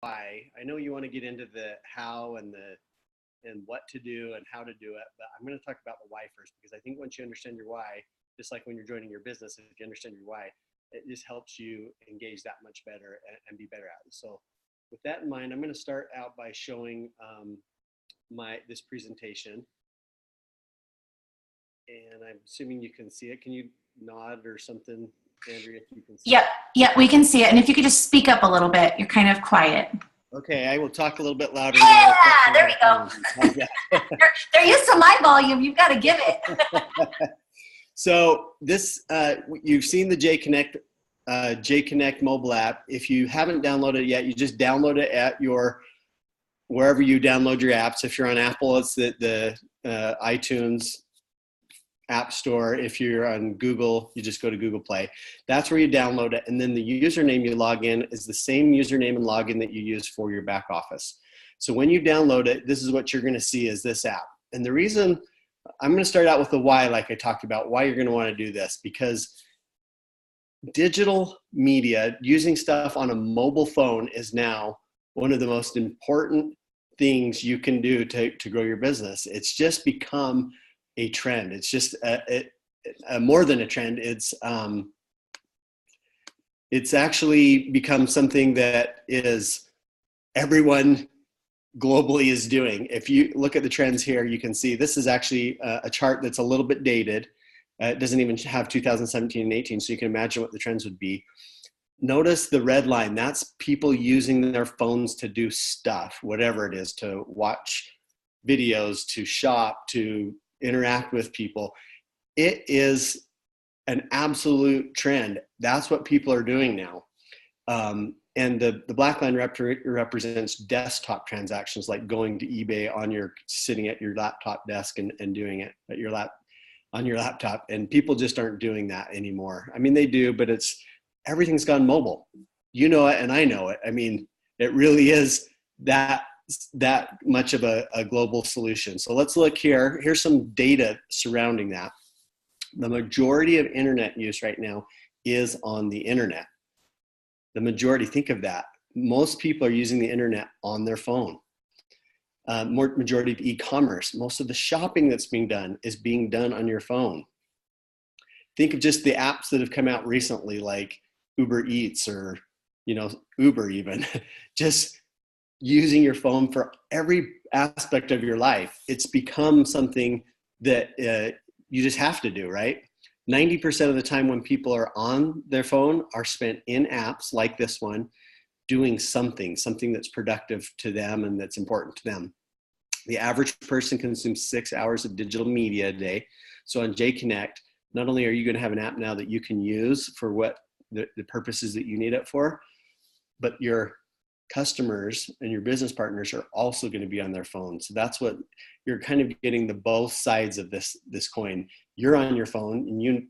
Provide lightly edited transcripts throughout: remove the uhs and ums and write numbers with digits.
why. I know you want to get into the how and what to do and how to do it, but I'm going to talk about the why first, because I think once you understand your why, just like when you're joining your business, if you understand your why, it just helps you engage that much better and be better at it. So with that in mind, I'm going to start out by showing this presentation, and I'm assuming you can see it. Can you nod or something, Andrea, if you can see Yep, it? yep, we can see it. And if you could just speak up a little bit, you're kind of quiet. Okay, I will talk a little bit louder. Yeah, there we go. How's that? They're used to my volume. You've got to give it. So this, you've seen the J Connect mobile app. If you haven't downloaded it yet, you just download it at wherever you download your apps. If you're on Apple, it's the iTunes App Store. If you're on Google, you just go to Google Play. That's where you download it. And then the username you log in is the same username and login that you use for your back office. So when you download it, this is what you're going to see is this app. And the reason I'm going to start out with the why, like I talked about, why you're going to want to do this, because digital media, using stuff on a mobile phone, is now one of the most important things you can do to grow your business. It's just become a trend. It's just more than a trend. It's actually become something that is everyone globally is doing. If you look at the trends here, you can see this is actually a chart that's a little bit dated. It doesn't even have 2017 and 18, so you can imagine what the trends would be. Notice the red line. That's people using their phones to do stuff, whatever it is, to watch videos, to shop, to interact with people. It is an absolute trend. That's what people are doing now. And the black line represents desktop transactions, like going to eBay sitting at your laptop desk and doing it on your laptop. And people just aren't doing that anymore. I mean, they do, but everything's gone mobile. You know it, and I know it. I mean, it really is that much of a global solution. So let's look here. Here's some data surrounding that. The majority of internet use right now is on the internet. The majority, think of that. Most people are using the internet on their phone. Majority of e-commerce, most of the shopping that's being done is being done on your phone. Think of just the apps that have come out recently, like Uber Eats or, Uber even. Just using your phone for every aspect of your life. It's become something that you just have to do, right? 90% of the time when people are on their phone are spent in apps like this one, doing something that's productive to them and that's important to them. The average person consumes 6 hours of digital media a day. So on J Connect, not only are you going to have an app now that you can use for what the purposes that you need it for, but your customers and your business partners are also going to be on their phone. So that's what you're kind of getting, the both sides of this coin. You're on your phone and you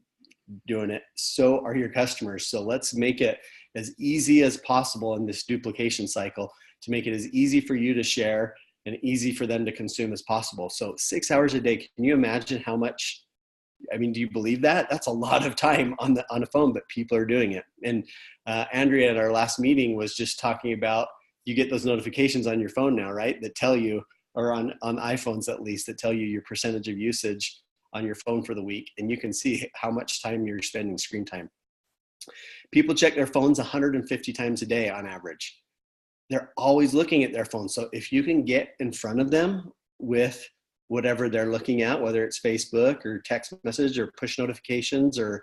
doing it, so are your customers. So let's make it as easy as possible in this duplication cycle to make it as easy for you to share and easy for them to consume as possible. So 6 hours a day, can you imagine how much? I mean, do you believe that? That's a lot of time on a phone, but people are doing it. And Andrea at our last meeting was just talking about, you get those notifications on your phone now, right? That tell you, or on iPhones at least, that tell you your percentage of usage on your phone for the week. And you can see how much time you're spending screen time. People check their phones 150 times a day on average. They're always looking at their phone. So if you can get in front of them with whatever they're looking at, whether it's Facebook or text message or push notifications or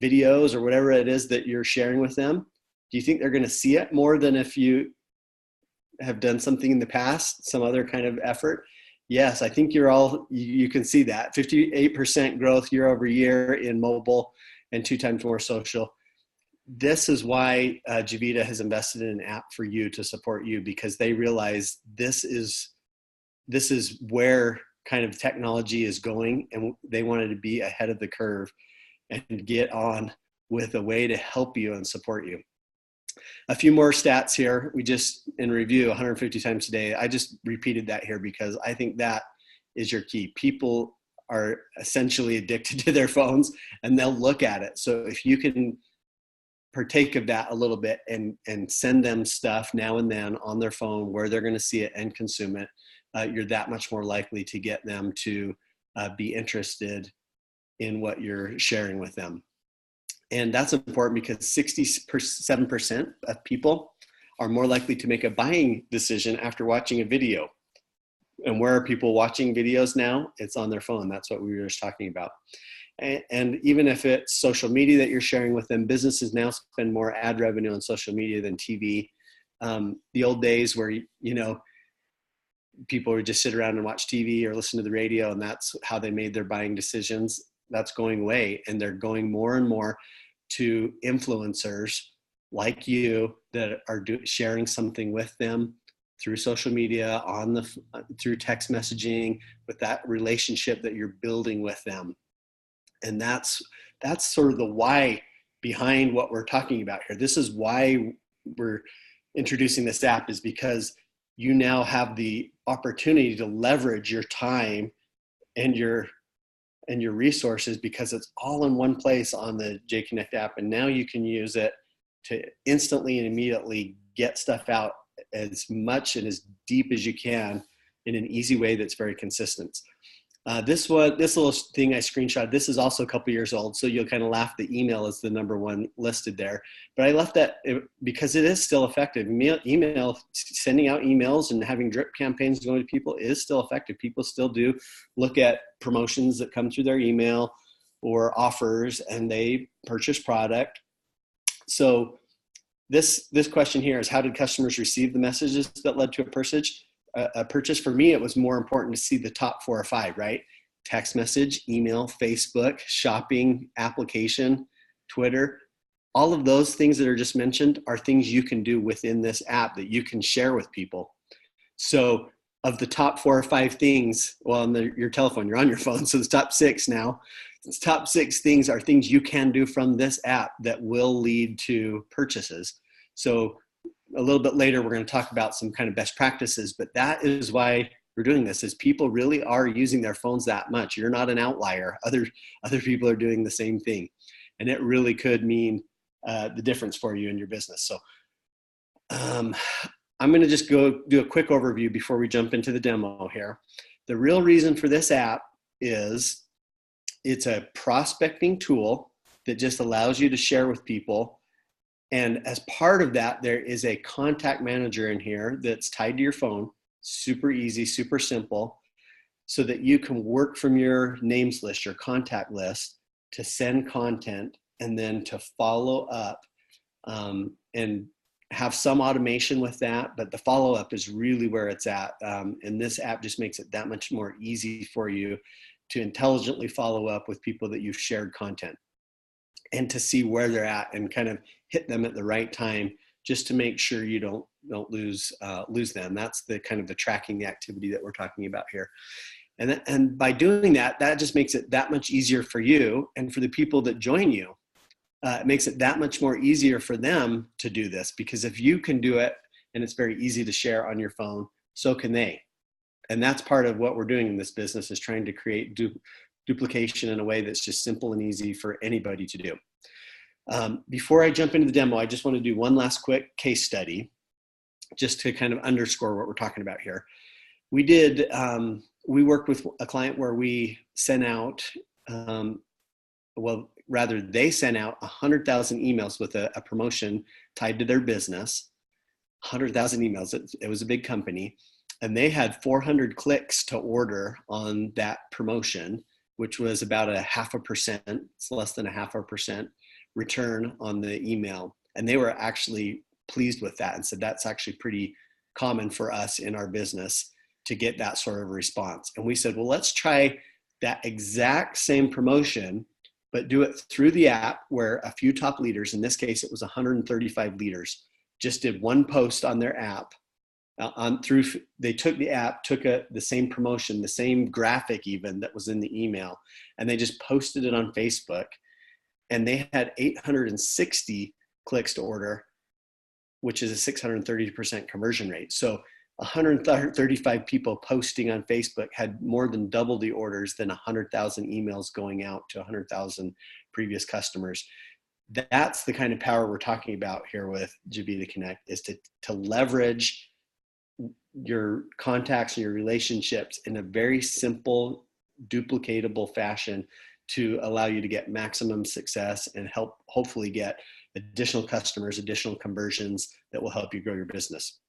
videos or whatever it is that you're sharing with them, do you think they're going to see it more than if you have done something in the past, some other kind of effort? Yes, I think you can see that. 58% growth year over year in mobile and 2 times more social. This is why Javita has invested in an app for you to support you, because they realize this is where kind of technology is going, and they wanted to be ahead of the curve and get on with a way to help you and support you. A few more stats here. We just, in review, 150 times a day. I just repeated that here because I think that is your key. People are essentially addicted to their phones and they'll look at it. So if you can partake of that a little bit and send them stuff now and then on their phone where they're going to see it and consume it, you're that much more likely to get them to be interested in what you're sharing with them. And that's important because 67% of people are more likely to make a buying decision after watching a video. And where are people watching videos now? It's on their phone. That's what we were just talking about. And even if it's social media that you're sharing with them, businesses now spend more ad revenue on social media than TV. The old days where, people would just sit around and watch TV or listen to the radio, and that's how they made their buying decisions. That's going away, and they're going more and more to influencers like you that are sharing something with them through social media, through text messaging, with that relationship that you're building with them. And that's sort of the why behind what we're talking about here. This is why we're introducing this app, is because you now have the opportunity to leverage your time and your resources, because it's all in one place on the J Connect app. And now you can use it to instantly and immediately get stuff out as much and as deep as you can in an easy way that's very consistent. This little thing I screenshot, this is also a couple years old, so you'll kind of laugh. The email is the number one listed there, but I left that because it is still effective. Email, sending out emails and having drip campaigns going to people is still effective. People still do look at promotions that come through their email or offers, and they purchase product. So this question here is, how did customers receive the messages that led to a purchase? For me, it was more important to see the top 4 or 5, right? Text message, email, Facebook, shopping, application, Twitter. All of those things that are just mentioned are things you can do within this app that you can share with people. So of the top 4 or 5 things, well, on your telephone, you're on your phone, so the top 6 now. The top 6 things are things you can do from this app that will lead to purchases. So a little bit later, we're going to talk about some kind of best practices, but that is why we're doing this, is people really are using their phones that much. You're not an outlier. Other people are doing the same thing, and it really could mean the difference for you in your business. So I'm going to just go do a quick overview before we jump into the demo here. The real reason for this app is it's a prospecting tool that just allows you to share with people. And as part of that, there is a contact manager in here that's tied to your phone. Super easy, super simple, so that you can work from your names list, your contact list, to send content and then to follow up and have some automation with that. But the follow-up is really where it's at. And this app just makes it that much more easy for you to intelligently follow up with people that you've shared content, and to see where they're at and kind of hit them at the right time, just to make sure you don't lose them. That's the kind of the tracking the activity that we're talking about here. And by doing that, that just makes it that much easier for you and for the people that join you. It makes it that much more easier for them to do this, because if you can do it and it's very easy to share on your phone, so can they. And that's part of what we're doing in this business, is trying to create duplication in a way that's just simple and easy for anybody to do. Before I jump into the demo, I just want to do one last quick case study, just to kind of underscore what we're talking about here. We worked with a client where we sent out, they sent out 100,000 emails with a promotion tied to their business. 100,000 emails. It was a big company, and they had 400 clicks to order on that promotion, which was about 0.5%. It's less than 0.5% return on the email. And they were actually pleased with that and said, that's actually pretty common for us in our business to get that sort of response. And we said, well, let's try that exact same promotion, but do it through the app, where a few top leaders, in this case, it was 135 leaders, just did one post on their app. They took the app, took the same promotion, the same graphic even that was in the email, and they just posted it on Facebook, and they had 860 clicks to order, which is a 630% conversion rate. So 135 people posting on Facebook had more than double the orders than 100,000 emails going out to 100,000 previous customers. That's the kind of power we're talking about here with Javita Connect, is to leverage your contacts and your relationships in a very simple, duplicatable fashion to allow you to get maximum success and help hopefully get additional customers, additional conversions that will help you grow your business.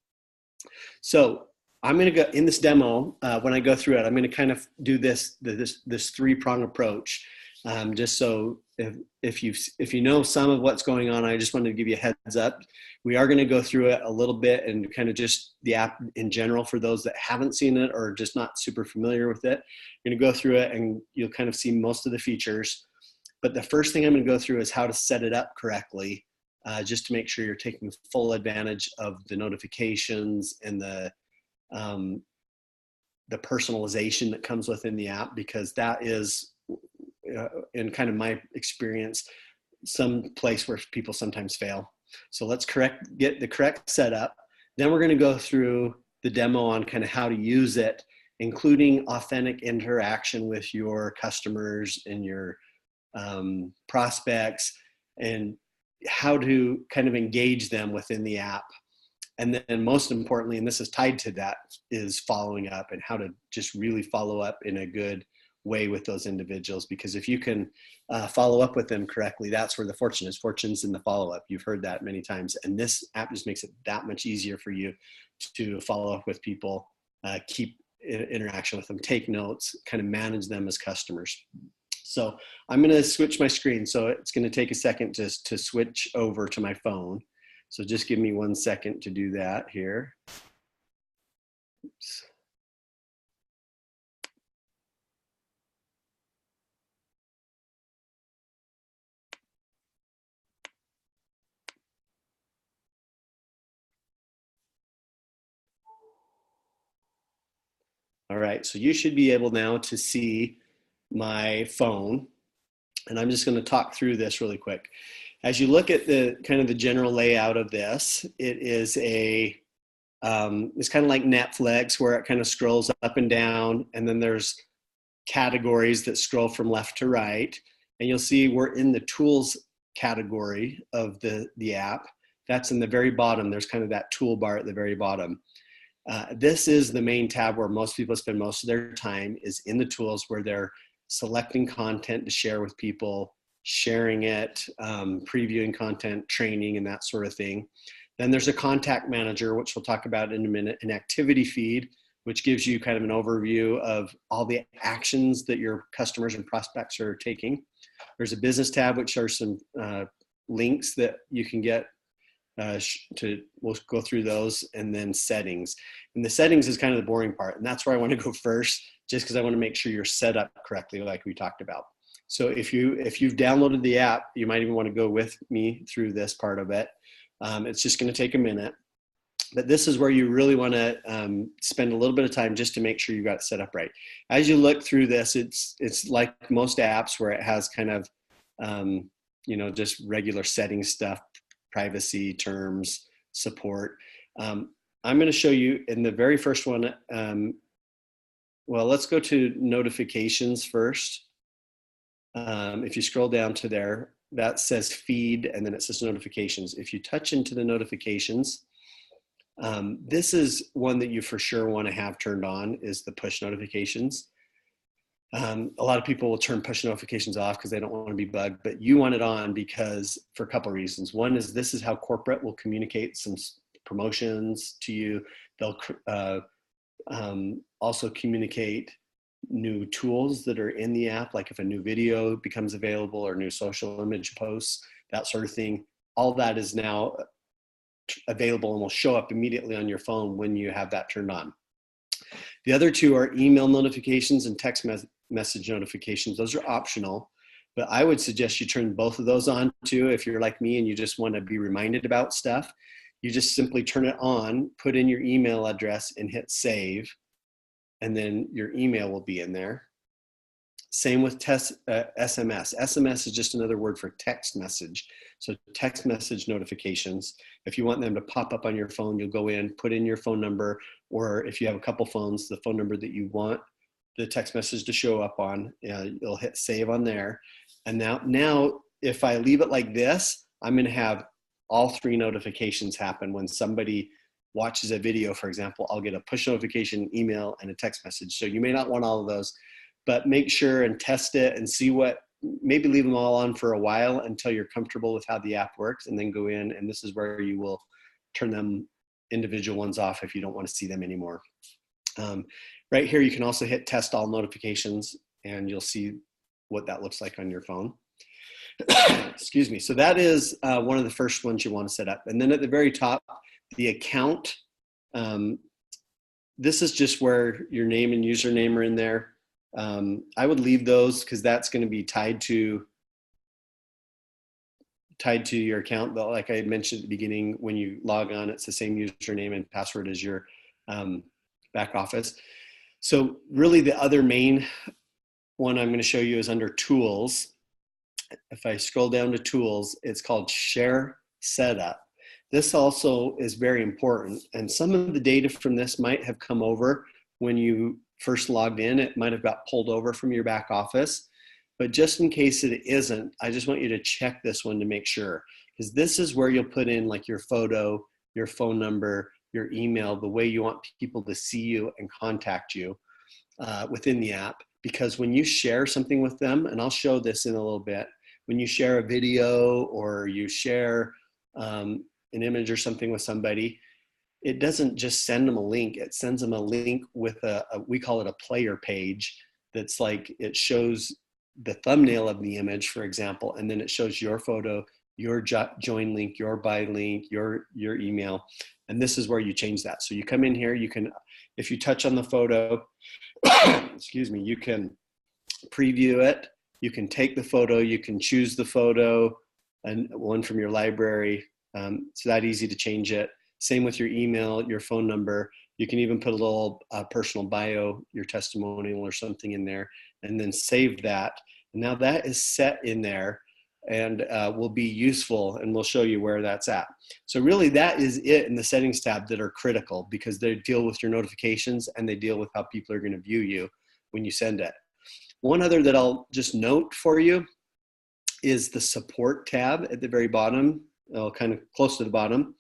So I'm going to go in this demo. When I go through it, I'm going to kind of do this three-prong approach. Just so if you know some of what's going on, I just wanted to give you a heads up. We are going to go through it a little bit and kind of just the app in general for those that haven't seen it or just not super familiar with it. I'm going to go through it and you'll kind of see most of the features. But the first thing I'm going to go through is how to set it up correctly, just to make sure you're taking full advantage of the notifications and the personalization that comes within the app, because that is, in kind of my experience, some place where people sometimes fail. So let's get the correct setup. Then we're going to go through the demo on kind of how to use it, including authentic interaction with your customers and your prospects, and how to kind of engage them within the app. And then most importantly, and this is tied to that, is following up and how to just really follow up in a good way with those individuals. Because if you can follow up with them correctly, that's where the fortune is. Fortune's in the follow-up. You've heard that many times. And this app just makes it that much easier for you to follow up with people, keep interaction with them, take notes, kind of manage them as customers. So I'm going to switch my screen. So it's going to take a second just to switch over to my phone. So just give me 1 second to do that here. Oops. All right, so you should be able now to see my phone, and I'm just going to talk through this really quick. As you look at the kind of the general layout of this, it is it's kind of like Netflix, where it kind of scrolls up and down, and then there's categories that scroll from left to right, and you'll see we're in the tools category of the app. That's in the very bottom. There's kind of that toolbar at the very bottom. This is the main tab where most people spend most of their time, is in the tools, where they're selecting content to share with people, sharing it, previewing content, training, and that sort of thing. Then there's a contact manager, which we'll talk about in a minute, an activity feed, which gives you kind of an overview of all the actions that your customers and prospects are taking. There's a business tab, which are some links that you can get we'll go through those, and then settings. And the settings is kind of the boring part, and that's where I want to go first, just because I want to make sure you're set up correctly, like we talked about. So if you've downloaded the app, you might even want to go with me through this part of it. It's just going to take a minute, but this is where you really want to spend a little bit of time just to make sure you got it set up right. As you look through this, it's like most apps, where it has kind of just regular setting stuff, privacy, terms, support. I'm going to show you in the very first one. Well, let's go to notifications first. If you scroll down to there, that says feed, and then it says notifications. If you touch into the notifications, this is one that you for sure want to have turned on, is the push notifications. A lot of people will turn push notifications off because they don't want to be bugged, but you want it on because for a couple of reasons. One is this is how corporate will communicate some promotions to you. They'll also communicate new tools that are in the app, like if a new video becomes available or new social image posts, that sort of thing. All that is now available and will show up immediately on your phone when you have that turned on. The other two are email notifications and text message notifications. Those are optional, but I would suggest you turn both of those on too. If you're like me and you just want to be reminded about stuff, you just simply turn it on, put in your email address, and hit save, and then your email will be in there. Same with SMS. SMS is just another word for text message. So text message notifications, if you want them to pop up on your phone, you'll go in, put in your phone number, or if you have a couple phones, the phone number that you want the text message to show up on, you'll hit save on there. And now if I leave it like this, I'm going to have all 3 notifications happen. When somebody watches a video, for example, I'll get a push notification, email, and a text message. So you may not want all of those, but make sure and test it and see maybe leave them all on for a while until you're comfortable with how the app works, and then go in, and this is where you will turn them individual ones off if you don't want to see them anymore. Right here, you can also hit test all notifications, and you'll see what that looks like on your phone. Excuse me. So that is one of the first ones you want to set up. And then at the very top, the account. This is just where your name and username are in there. I would leave those because that's going to be tied to your account. But like I mentioned at the beginning, when you log on, it's the same username and password as your back office. So really the other main one I'm going to show you is under Tools. If I scroll down to Tools, it's called Share Setup. This also is very important, and some of the data from this might have come over when you first logged in. It might have got pulled over from your back office, but just in case it isn't, I just want you to check this one to make sure, because this is where you'll put in like your photo, your phone number, your email, the way you want people to see you and contact you within the app. Because when you share something with them, and I'll show this in a little bit, when you share a video or you share an image or something with somebody, it doesn't just send them a link. It sends them a link with we call it a player page. That's like, it shows the thumbnail of the image, for example, and then it shows your photo, your join link, your buy link, your email. And this is where you change that. So you come in here, you can, if you touch on the photo, excuse me, you can preview it. You can take the photo, you can choose the photo, and one from your library. It's that easy to change it. Same with your email, your phone number. You can even put a little personal bio, your testimonial or something in there, and then save that. And now that is set in there and will be useful, and we'll show you where that's at. So really that is it in the settings tab that are critical, because they deal with your notifications and they deal with how people are going to view you when you send it. One other that I'll just note for you is the support tab at the very bottom, kind of close to the bottom.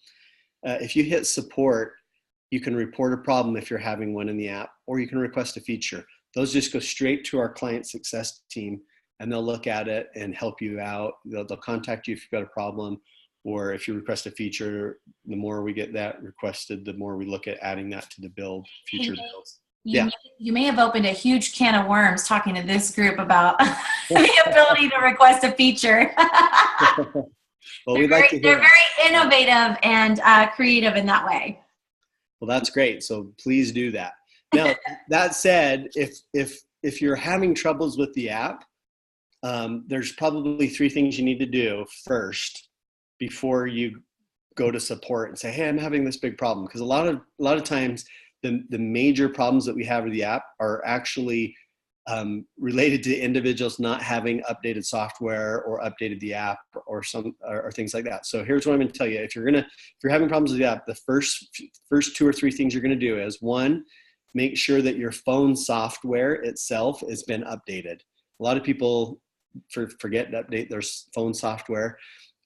If you hit support, you can report a problem if you're having one in the app, or you can request a feature. Those just go straight to our client success team, and they'll look at it and help you out. They'll contact you if you've got a problem, or if you request a feature. The more we get that requested, the more we look at adding that to the future builds. You may have opened a huge can of worms talking to this group about the ability to request a feature. Well, they're very innovative and creative in that way. Well, that's great. So please do that. Now, that said, if you're having troubles with the app, there's probably 3 things you need to do first before you go to support and say, hey, I'm having this big problem. Because a lot of times the major problems that we have with the app are actually related to individuals not having updated software or updated the app or things like that. So here's what I'm going to tell you. If you're having problems with the app, the first 2 or 3 things you're going to do is, 1, make sure that your phone software itself has been updated. A lot of people forget to update their phone software.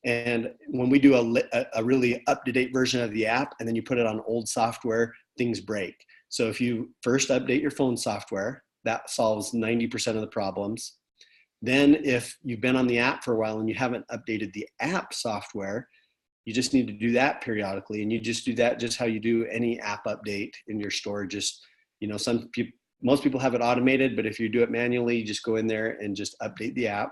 And when we do a really up-to-date version of the app and then you put it on old software, things break. So if you first update your phone software, that solves 90% of the problems. Then if you've been on the app for a while and you haven't updated the app software, you just need to do that periodically. And you just do that just how you do any app update in your store. Just, most people have it automated, but if you do it manually, you just go in there and just update the app.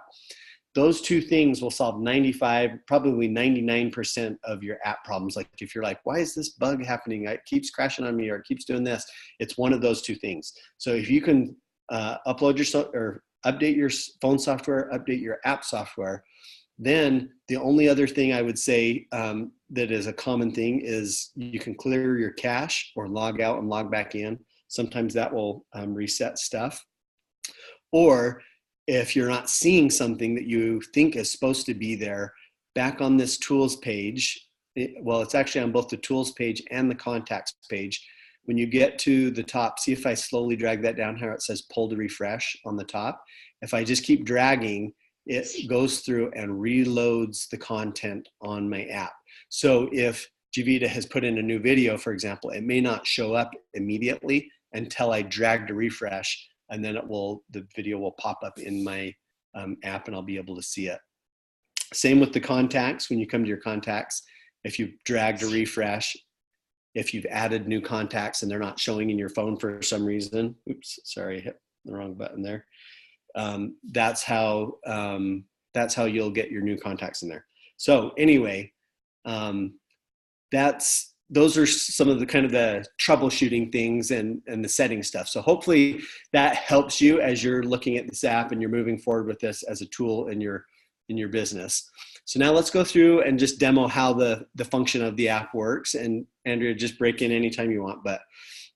Those 2 things will solve 95, probably 99% of your app problems. Like if you're like, why is this bug happening? It keeps crashing on me, or it keeps doing this. It's one of those 2 things. So if you can update your phone software, update your app software, then the only other thing I would say that is a common thing is you can clear your cache or log out and log back in. Sometimes that will reset stuff. Or if you're not seeing something that you think is supposed to be there, back on this tools page, it's actually on both the tools page and the contacts page. When you get to the top, see if I slowly drag that down here, it says pull to refresh on the top. If I just keep dragging, it goes through and reloads the content on my app. So if Javita has put in a new video, for example, it may not show up immediately until I drag to refresh, and then the video will pop up in my app and I'll be able to see it. Same with the contacts. When you come to your contacts, if you drag to refresh, if you've added new contacts and they're not showing in your phone for some reason, oops, sorry, I hit the wrong button there. That's how you'll get your new contacts in there. So anyway, those are some of the kind of the troubleshooting things and the setting stuff. So hopefully that helps you as you're looking at this app and you're moving forward with this as a tool in your business. So now let's go through and just demo how the function of the app works. And Andrea, just break in anytime you want. But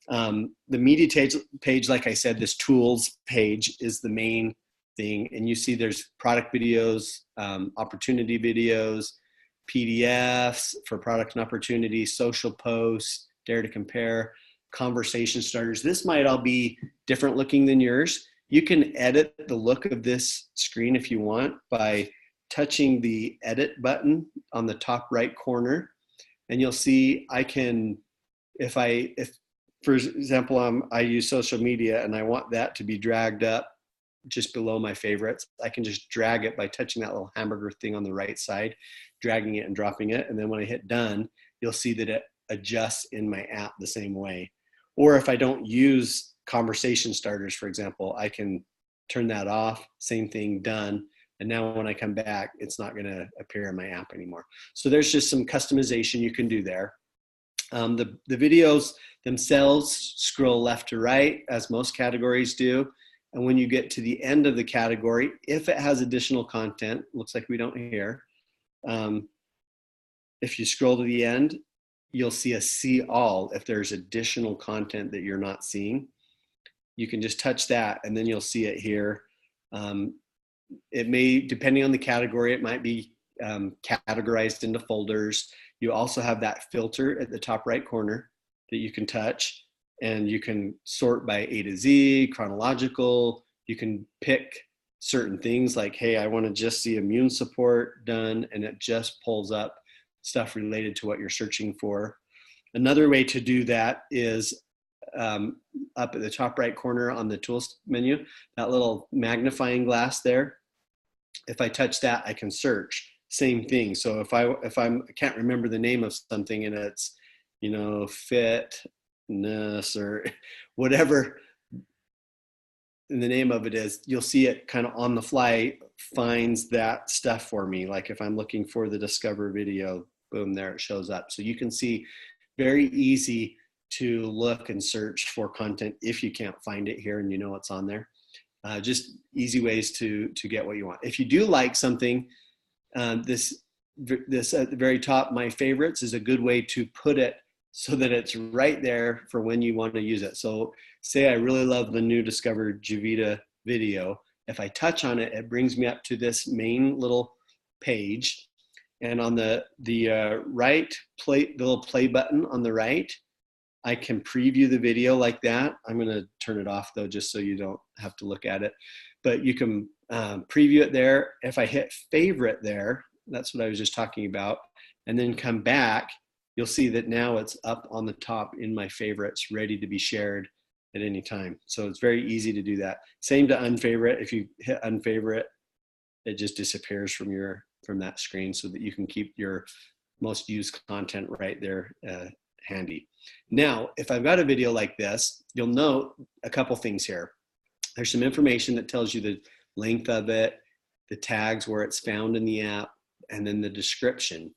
the media page, like I said, this tools page is the main thing. And you see there's product videos, opportunity videos, PDFs for product and opportunity, social posts, dare to compare, conversation starters. This might all be different looking than yours. You can edit the look of this screen if you want by touching the edit button on the top right corner. And you'll see I can, if for example, I use social media and I want that to be dragged up just below my favorites, I can just drag it by touching that little hamburger thing on the right side, dragging it and dropping it. And then when I hit done, you'll see that it adjusts in my app the same way. Or if I don't use conversation starters, for example, I can turn that off, same thing, done. And now when I come back, it's not going to appear in my app anymore. So there's just some customization you can do there. The videos themselves scroll left to right, as most categories do. And when you get to the end of the category, if it has additional content, looks like we don't here, if you scroll to the end, you'll see a see all. If there's additional content that you're not seeing, you can just touch that and then you'll see it here. It may, depending on the category, it might be categorized into folders. You also have that filter at the top right corner that you can touch, and you can sort by A to Z, chronological. You can pick certain things like, hey, I want to just see immune support done, and it just pulls up stuff related to what you're searching for. Another way to do that is up at the top right corner on the tools menu, that little magnifying glass there. If I touch that, I can search. Same thing. So if I can't remember the name of something and it's, fitness or whatever the name of it is, you'll see it kind of on the fly finds that stuff for me. Like if I'm looking for the Discover video, boom, there it shows up. So you can see very easy to look and search for content if you can't find it here and you know it's on there. Just easy ways to get what you want. If you do like something, this at the very top, my favorites, is a good way to put it so that it's right there for when you want to use it. So say I really love the new Discover Javita video. If I touch on it, it brings me up to this main little page. And on the right, the little play button on the right, I can preview the video like that. I'm going to turn it off though, just so you don't have to look at it. But you can preview it there. If I hit favorite there, that's what I was just talking about, and then come back, you'll see that now it's up on the top in my favorites, ready to be shared at any time. So it's very easy to do that. Same to unfavorite. If you hit unfavorite, it just disappears from that screen so that you can keep your most used content right there handy. Now, if I've got a video like this, you'll note a couple things here. There's some information that tells you the length of it, the tags where it's found in the app, and then the description.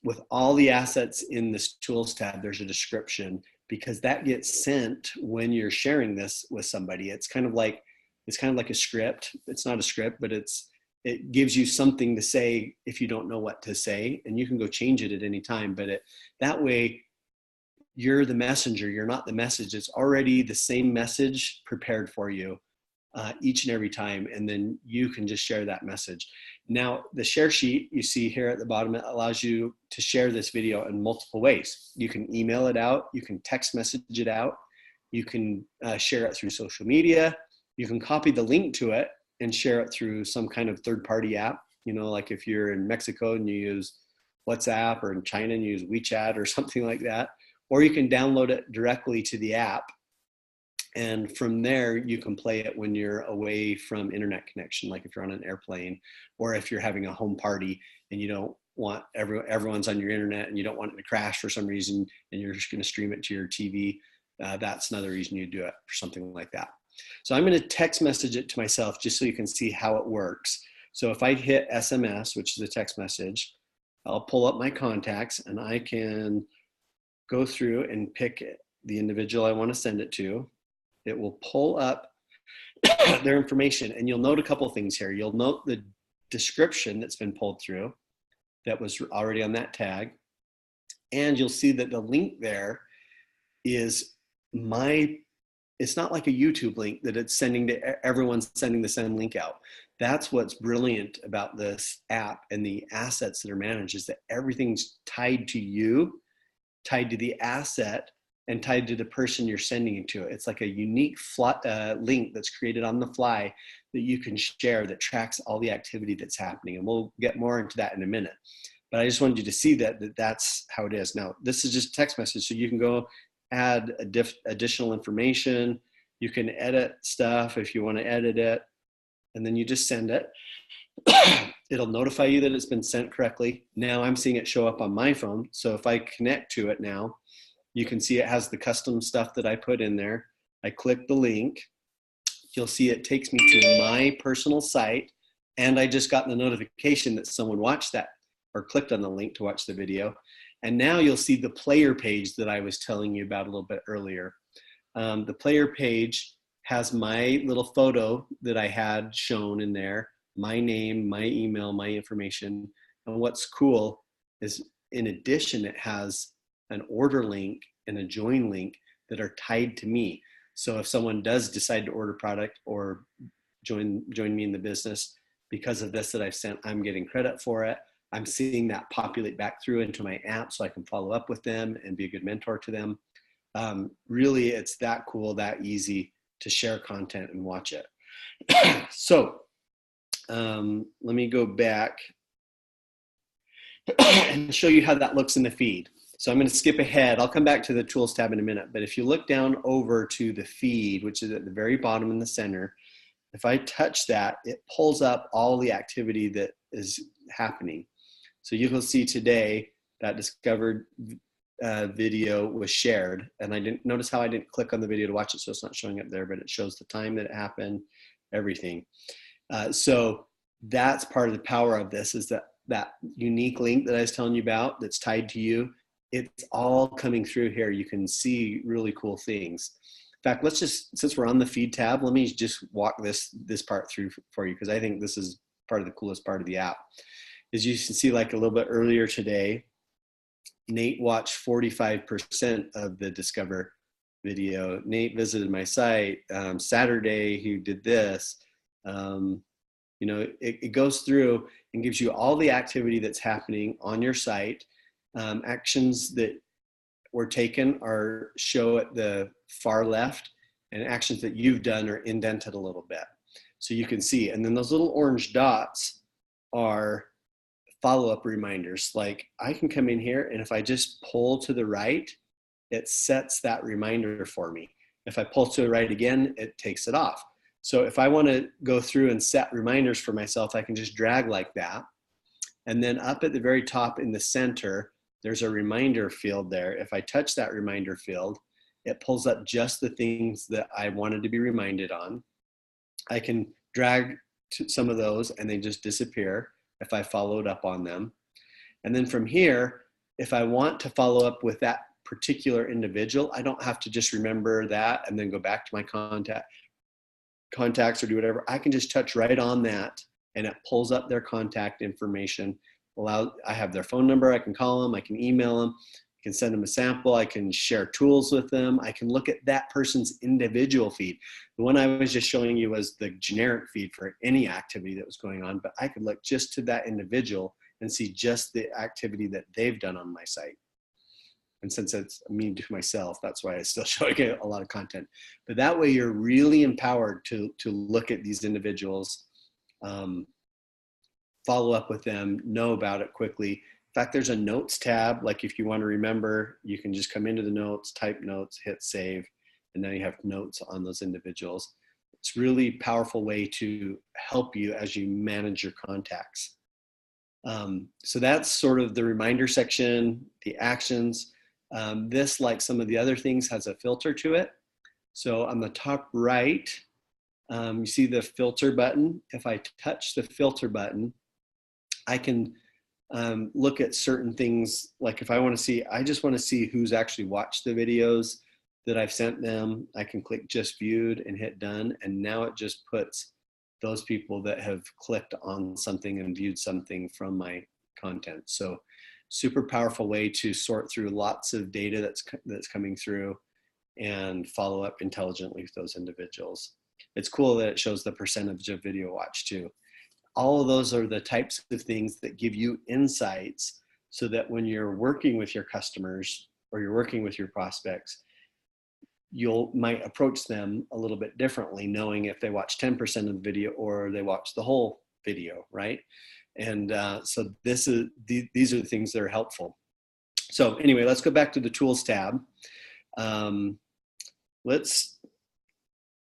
With all the assets in this tools tab, there's a description because that gets sent when you're sharing this with somebody. It's kind of like a script. It's not a script, but it gives you something to say if you don't know what to say, and you can go change it at any time. But that way, you're the messenger. You're not the message. It's already the same message prepared for you each and every time, and then you can just share that message. Now, the share sheet you see here at the bottom, it allows you to share this video in multiple ways. You can email it out. You can text message it out. You can share it through social media. You can copy the link to it and share it through some kind of third-party app. You know, like if you're in Mexico and you use WhatsApp, or in China and you use WeChat or something like that, or you can download it directly to the app. And from there, you can play it when you're away from internet connection, like if you're on an airplane, or if you're having a home party and you don't want everyone's on your internet and you don't want it to crash for some reason, and you're just going to stream it to your TV. That's another reason you do it, for something like that. So I'm going to text message it to myself just so you can see how it works. So if I hit SMS, which is a text message, I'll pull up my contacts and I can go through and pick the individual I want to send it to. It will pull up their information, and you'll note a couple things here. You'll note the description that's been pulled through that was already on that tag. And you'll see that the link there is it's not like a YouTube link that it's sending to everyone's sending the same link out. That's what's brilliant about this app and the assets that are managed, is that everything's tied to you, tied to the asset, and tied to the person you're sending it to. It's like a unique link that's created on the fly that you can share, that tracks all the activity that's happening. And we'll get more into that in a minute. But I just wanted you to see that's how it is. Now, this is just text message, so you can go add additional information. You can edit stuff if you want to edit it, and then you just send it. It'll notify you that it's been sent correctly. Now I'm seeing it show up on my phone. So if I connect to it now, you can see it has the custom stuff that I put in there. I click the link. You'll see it takes me to my personal site, and I just got the notification that someone watched that or clicked on the link to watch the video. And now you'll see the player page that I was telling you about a little bit earlier. The player page has my little photo that I had shown in there, my name, my email, my information. And what's cool is, in addition, it has an order link and a join link that are tied to me. So if someone does decide to order product or join me in the business because of this that I've sent, I'm getting credit for it. I'm seeing that populate back through into my app so I can follow up with them and be a good mentor to them. Really, it's that cool, that easy to share content and watch it. So let me go back and show you how that looks in the feed. So I'm going to skip ahead. I'll come back to the tools tab in a minute. But if you look down over to the feed, which is at the very bottom in the center, if I touch that, it pulls up all the activity that is happening. So you will see today that discovered video was shared, and I didn't notice how I didn't click on the video to watch it, so it's not showing up there, but it shows the time that it happened, everything. So that's part of the power of this, is that unique link that I was telling you about that's tied to you. It's all coming through here. You can see really cool things. In fact, let's just, since we're on the feed tab, let me just walk this part through for you, because I think this is part of the coolest part of the app. As you can see, like a little bit earlier today, Nate watched 45% of the Discover video. Nate visited my site. Saturday, he did this. You know, it goes through and gives you all the activity that's happening on your site. Actions that were taken are show at the far left, and actions that you've done are indented a little bit. So you can see, and then those little orange dots are follow-up reminders. Like I can come in here, and if I just pull to the right, it sets that reminder for me. If I pull to the right again, it takes it off. So if I want to go through and set reminders for myself, I can just drag like that. And then up at the very top in the center, there's a reminder field there. If I touch that reminder field, it pulls up just the things that I wanted to be reminded on. I can drag to some of those and they just disappear if I followed up on them. And then from here, if I want to follow up with that particular individual, I don't have to just remember that and then go back to my contacts or do whatever. I can just touch right on that and it pulls up their contact information. I have their phone number, I can call them, I can email them, I can send them a sample, I can share tools with them, I can look at that person's individual feed. The one I was just showing you was the generic feed for any activity that was going on, but I could look just to that individual and see just the activity that they've done on my site. And since it's me to myself, that's why I still showing a lot of content. But that way you're really empowered to look at these individuals follow up with them, know about it quickly. In fact, there's a notes tab. Like if you want to remember, you can just come into the notes, type notes, hit save, and now you have notes on those individuals. It's really powerful way to help you as you manage your contacts. So that's sort of the reminder section, the actions. This, like some of the other things, has a filter to it. So on the top right, you see the filter button. If I touch the filter button, I can look at certain things. Like if I want to see, I just want to see who's actually watched the videos that I've sent them. I can click just viewed and hit done. And now it just puts those people that have clicked on something and viewed something from my content. So super powerful way to sort through lots of data that's coming through and follow up intelligently with those individuals. It's cool that it shows the percentage of video watch too. All of those are the types of things that give you insights so that when you're working with your customers or you're working with your prospects, you might approach them a little bit differently, knowing if they watch 10% of the video or they watch the whole video, right? And so these are the things that are helpful. So anyway, let's go back to the Tools tab. Let's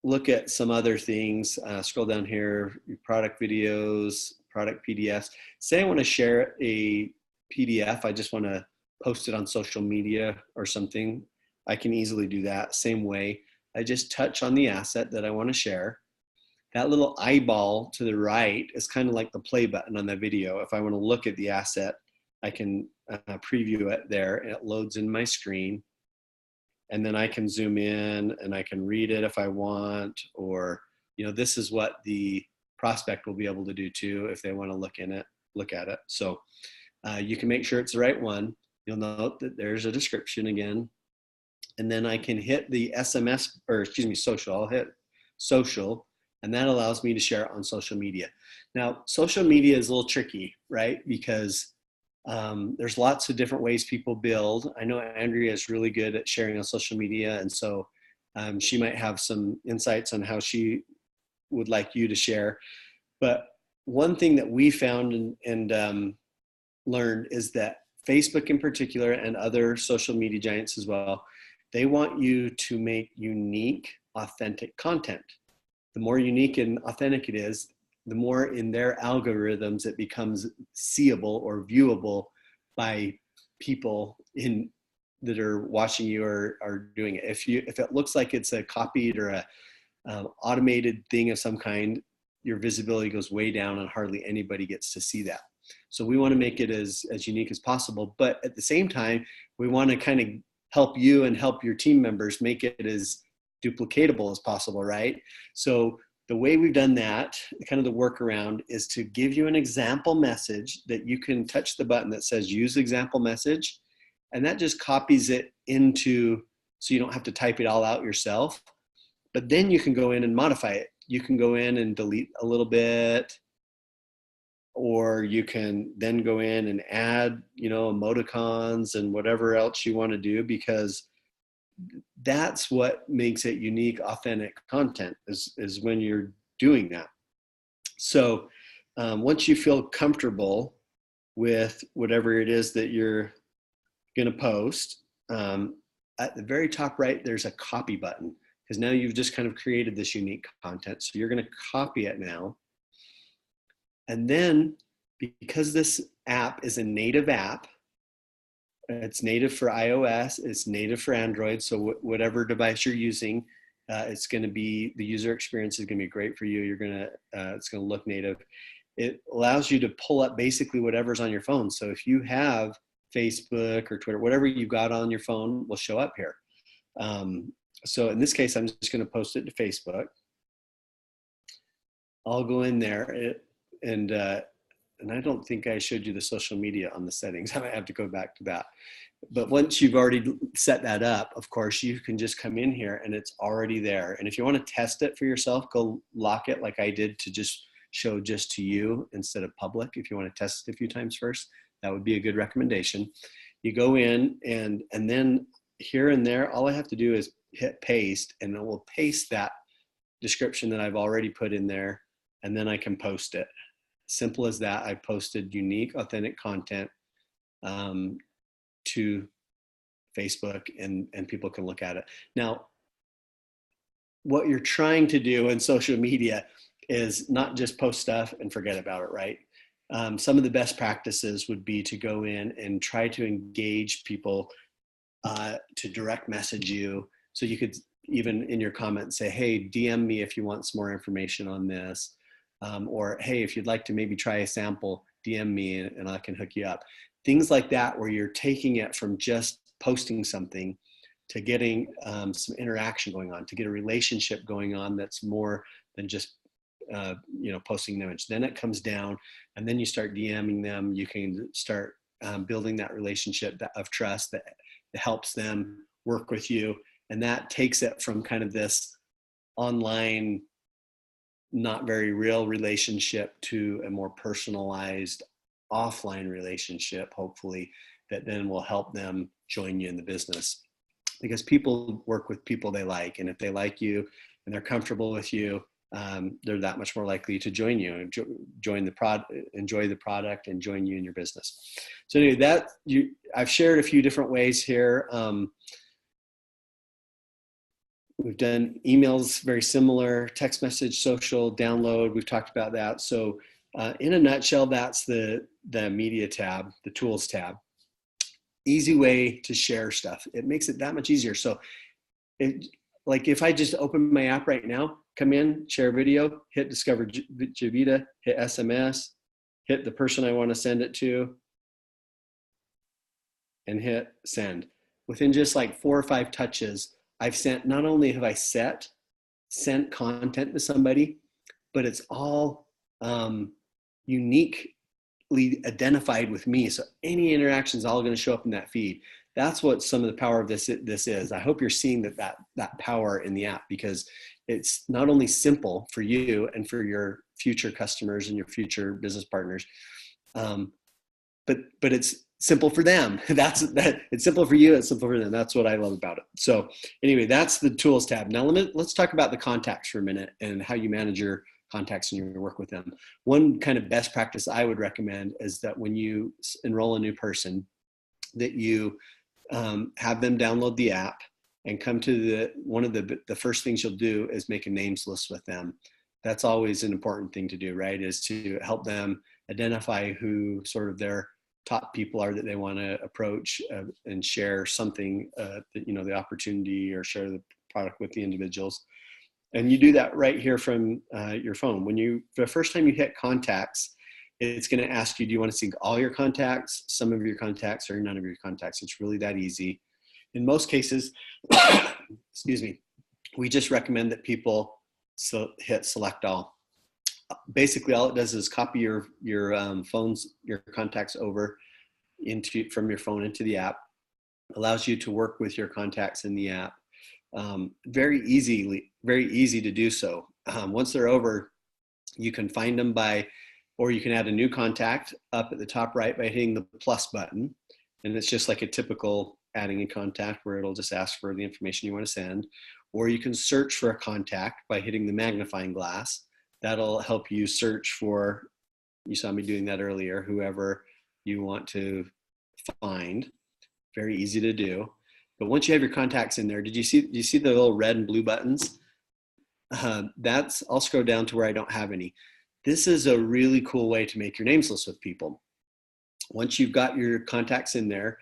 look at some other things. Scroll down here, product videos, product PDFs. Say I want to share a PDF, I just want to post it on social media or something. I can easily do that same way. I just touch on the asset that I want to share. That little eyeball to the right is kind of like the play button on the video. If I want to look at the asset, I can preview it there, and it loads in my screen. And then I can zoom in and I can read it if I want, or, this is what the prospect will be able to do too if they want to look at it. So you can make sure it's the right one. You'll note that there's a description again. And then I can hit the social. I'll hit social, and that allows me to share it on social media. Now, social media is a little tricky, right? Because there's lots of different ways people build. I know Andrea is really good at sharing on social media, and so she might have some insights on how she would like you to share. But one thing that we found and learned is that Facebook in particular, and other social media giants as well, they want you to make unique, authentic content. The more unique and authentic it is, the more in their algorithms it becomes seeable or viewable by people that are watching you or are doing it. If it looks like it's a copied or a automated thing of some kind, your visibility goes way down and hardly anybody gets to see that. So we want to make it as unique as possible, but at the same time, we want to kind of help you and help your team members make it as duplicatable as possible, right? So the way we've done that, kind of the workaround, is to give you an example message that you can touch the button that says use example message, and that just copies it into, so you don't have to type it all out yourself. But then you can go in and modify it. You can go in and delete a little bit, or you can then go in and add, emoticons and whatever else you want to do, because that's what makes it unique, authentic content is when you're doing that. So once you feel comfortable with whatever it is that you're going to post, at the very top right, there's a copy button, because now you've just kind of created this unique content. So you're going to copy it now. And then, because this app is a native app, it's native for iOS, it's native for Android. So whatever device you're using, it's going to be, the user experience is going to be great for you. It's going to look native. It allows you to pull up basically whatever's on your phone. So if you have Facebook or Twitter, whatever you've got on your phone will show up here. So in this case, I'm just going to post it to Facebook. I'll go in there and I don't think I showed you the social media on the settings. I might have to go back to that. But once you've already set that up, of course, you can just come in here and it's already there. And if you want to test it for yourself, go lock it like I did to just show just to you instead of public. If you want to test it a few times first, that would be a good recommendation. You go in and then here and there, all I have to do is hit paste, and it will paste that description that I've already put in there. and then I can post it. Simple as that. I posted unique, authentic content to Facebook, and people can look at it. Now, what you're trying to do in social media is not just post stuff and forget about it, right? Some of the best practices would be to go in and try to engage people, to direct message you. So you could even in your comments say, hey, DM me if you want some more information on this. Or, hey, if you'd like to maybe try a sample, DM me and I can hook you up. Things like that, where you're taking it from just posting something to getting some interaction going on, to get a relationship going on that's more than just posting an image. Then it comes down, and then you start DMing them. You can start building that relationship of trust that helps them work with you, and that takes it from kind of this online, not very real relationship to a more personalized offline relationship, hopefully, that then will help them join you in the business. Because people work with people they like, and if they like you and they're comfortable with you, they're that much more likely to join you, enjoy the product, and join you in your business. So anyway, I've shared a few different ways here. We've done emails, very similar, text message, social, download. We've talked about that. So in a nutshell, that's the media tab, the tools tab. Easy way to share stuff. It makes it that much easier. So like if I just open my app right now, come in, share a video, hit Discover Javita, hit SMS, hit the person I want to send it to, and hit send. Within just like 4 or 5 touches, I've sent, not only have I sent content to somebody, but it's all uniquely identified with me. So any interaction is all going to show up in that feed. That's what some of the power of this is. I hope you're seeing that power in the app, because it's not only simple for you and for your future customers and your future business partners, but it's simple for them. It's simple for you. It's simple for them. That's what I love about it. So anyway, that's the tools tab. Now let's talk about the contacts for a minute and how you manage your contacts and your work with them. One kind of best practice I would recommend is that when you enroll a new person, that you have them download the app and come to one of the first things you'll do is make a names list with them. That's always an important thing to do, right? Is to help them identify who sort of their top people are that they want to approach and share something, the opportunity, or share the product with the individuals. And you do that right here from your phone. The first time you hit contacts, it's going to ask you, do you want to see all your contacts, some of your contacts, or none of your contacts? It's really that easy. In most cases, excuse me, we just recommend that people hit select all. Basically, all it does is copy your contacts over from your phone into the app. Allows you to work with your contacts in the app. Very easy to do so. Once they're over, you can find them or you can add a new contact up at the top right by hitting the plus button. And it's just like a typical adding a contact, where it'll just ask for the information you want to send. Or you can search for a contact by hitting the magnifying glass. That'll help you search for, you saw me doing that earlier, whoever you want to find. Very easy to do. But once you have your contacts in there, do you see the little red and blue buttons? I'll scroll down to where I don't have any. This is a really cool way to make your names list with people. Once you've got your contacts in there,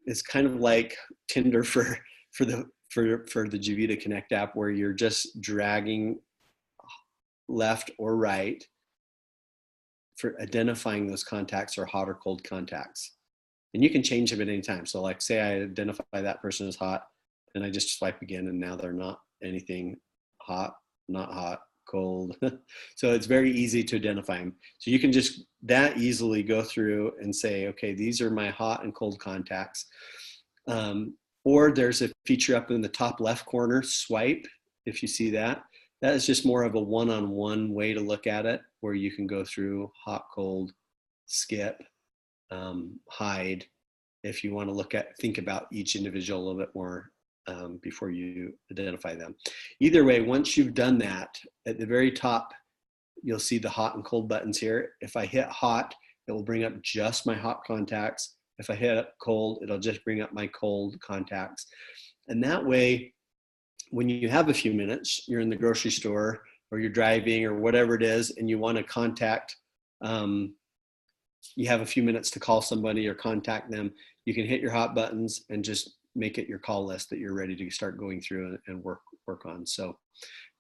it's kind of like Tinder for the Javita Connect app, where you're just dragging left or right for identifying those contacts or hot or cold contacts. And you can change them at any time. So like, say I identify that person as hot, and I just swipe again, and now they're not anything hot, not hot, cold. So it's very easy to identify them. So you can just that easily go through and say, okay, these are my hot and cold contacts. Or there's a feature up in the top left corner, swipe, if you see that. That is just more of a one-on-one way to look at it, where you can go through hot, cold, skip, hide, if you want to think about each individual a little bit more before you identify them. Either way, once you've done that, at the very top, you'll see the hot and cold buttons here. If I hit hot, it will bring up just my hot contacts. If I hit up cold, it'll just bring up my cold contacts. And that way, when you have a few minutes, you're in the grocery store or you're driving or whatever it is, and you want to contact, you have a few minutes to call somebody or contact them, you can hit your hot buttons and just make it your call list that you're ready to start going through and work on. So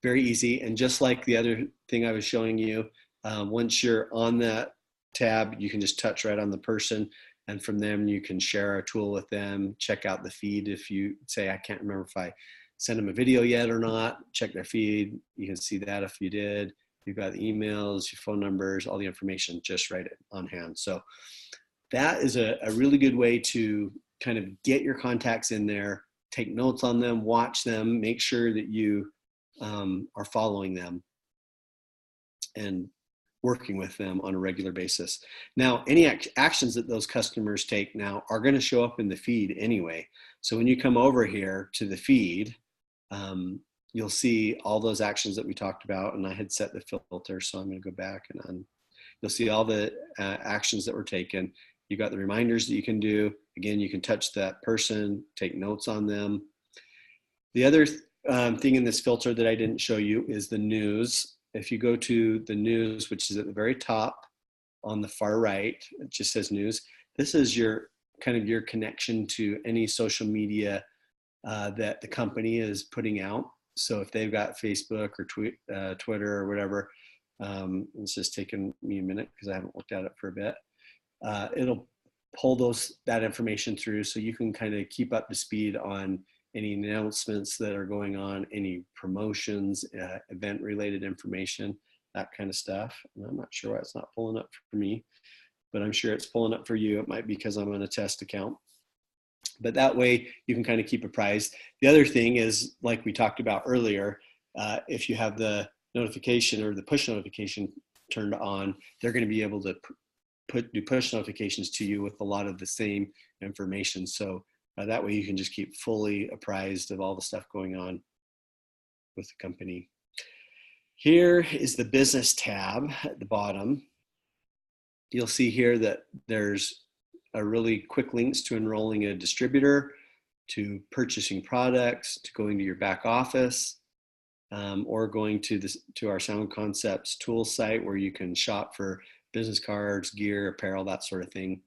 very easy. And just like the other thing I was showing you, once you're on that tab, you can just touch right on the person, and from them you can share a tool with them, check out the feed. If you say, I can't remember if I sent them a video yet or not, check their feed. You can see that if you did. You've got the emails, your phone numbers, all the information just right on hand. So that is a really good way to kind of get your contacts in there, take notes on them, watch them, make sure that you are following them and working with them on a regular basis. Now, any actions that those customers take now are going to show up in the feed anyway. So when you come over here to the feed, you'll see all those actions that we talked about, and I had set the filter, so I'm going to go back and you'll see all the actions that were taken. You got the reminders that you can do. Again, you can touch that person, take notes on them. The other thing in this filter that I didn't show you is the news. If you go to the news, which is at the very top on the far right, it just says news. This is your kind of your connection to any social media that the company is putting out. So if they've got Facebook or Twitter or whatever, it's just taken me a minute because I haven't looked at it for a bit. It'll pull that information through, so you can kind of keep up to speed on any announcements that are going on, any promotions, event-related information, that kind of stuff. And I'm not sure why it's not pulling up for me, but I'm sure it's pulling up for you. It might be because I'm on a test account. But that way you can kind of keep apprised. The other thing is, like we talked about earlier, if you have the notification or the push notification turned on, they're going to be able to do push notifications to you with a lot of the same information. So that way you can just keep fully apprised of all the stuff going on with the company. Here is the business tab at the bottom. You'll see here that there's really quick links to enrolling a distributor, to purchasing products, to going to your back office, or going to our Sound Concepts tool site where you can shop for business cards, gear, apparel, that sort of thing.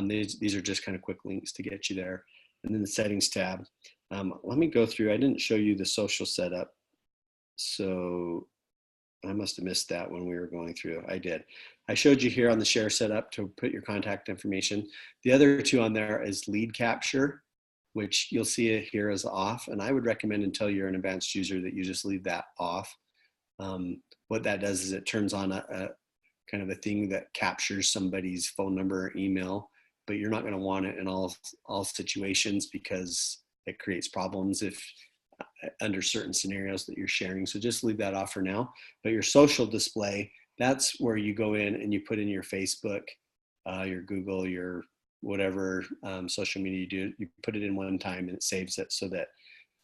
These are just kind of quick links to get you there. And then the settings tab. Let me go through. I didn't show you the social setup, so I must have missed that when we were going through. I did. I showed you here on the share setup to put your contact information. The other two on there is lead capture, which you'll see it here as off. And I would recommend, until you're an advanced user, that you just leave that off. What that does is it turns on a kind of a thing that captures somebody's phone number or email, but you're not going to want it in all situations, because it creates problems if under certain scenarios that you're sharing. So just leave that off for now. But your social display, that's where you go in and you put in your Facebook, your Google, your whatever social media you do. You put it in one time and it saves it, so that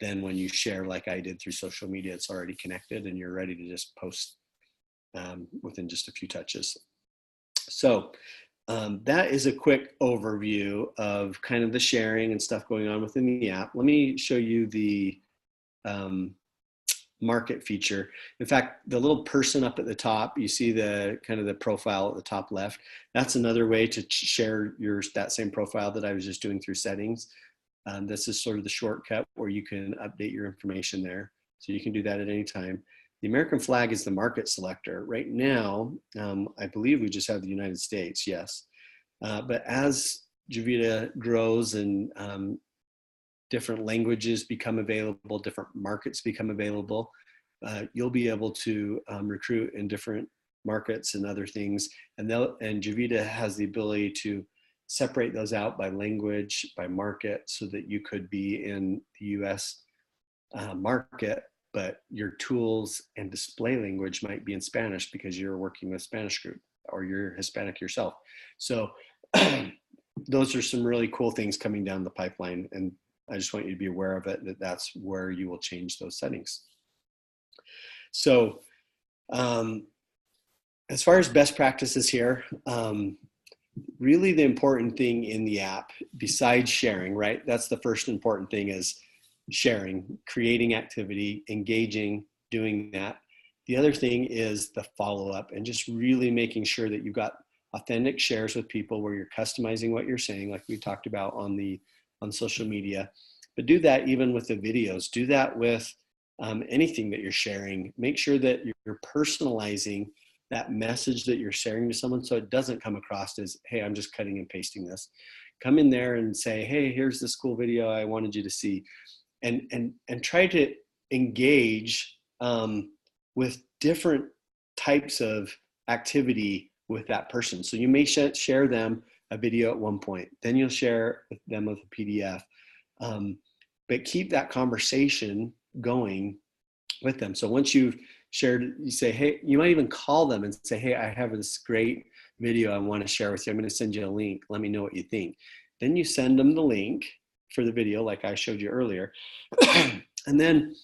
then when you share, like I did through social media, it's already connected and you're ready to just post within just a few touches. So that is a quick overview of kind of the sharing and stuff going on within the app. Let me show you the market feature. In fact, the little person up at the top, you see the kind of the profile at the top left. That's another way to share that same profile that I was just doing through settings. This is sort of the shortcut where you can update your information there. So you can do that at any time. The American flag is the market selector. Right now, I believe we just have the United States, yes. But as Javita grows and different languages become available, different markets become available, you'll be able to recruit in different markets and other things. And Javita has the ability to separate those out by language, by market, so that you could be in the US market, but your tools and display language might be in Spanish because you're working with Spanish group or you're Hispanic yourself. So those are some really cool things coming down the pipeline, and I just want you to be aware of it, that's where you will change those settings. So as far as best practices here, really the important thing in the app, besides sharing, right? That's the first important thing, is sharing, creating activity, engaging, doing that. The other thing is the follow-up, and just really making sure that you've got authentic shares with people where you're customizing what you're saying, like we talked about on social media. But do that even with the videos. Do that with anything that you're sharing. Make sure that you're personalizing that message that you're sharing to someone, so it doesn't come across as, hey, I'm just cutting and pasting this. Come in there and say, hey, here's this cool video I wanted you to see, and try to engage with different types of activity with that person. So you may share them a video at one point, then you'll share with them with a PDF, but keep that conversation going with them. So once you've shared, you say, hey, you might even call them and say, hey, I have this great video I want to share with you. I'm going to send you a link. Let me know what you think. Then you send them the link for the video, like I showed you earlier. And then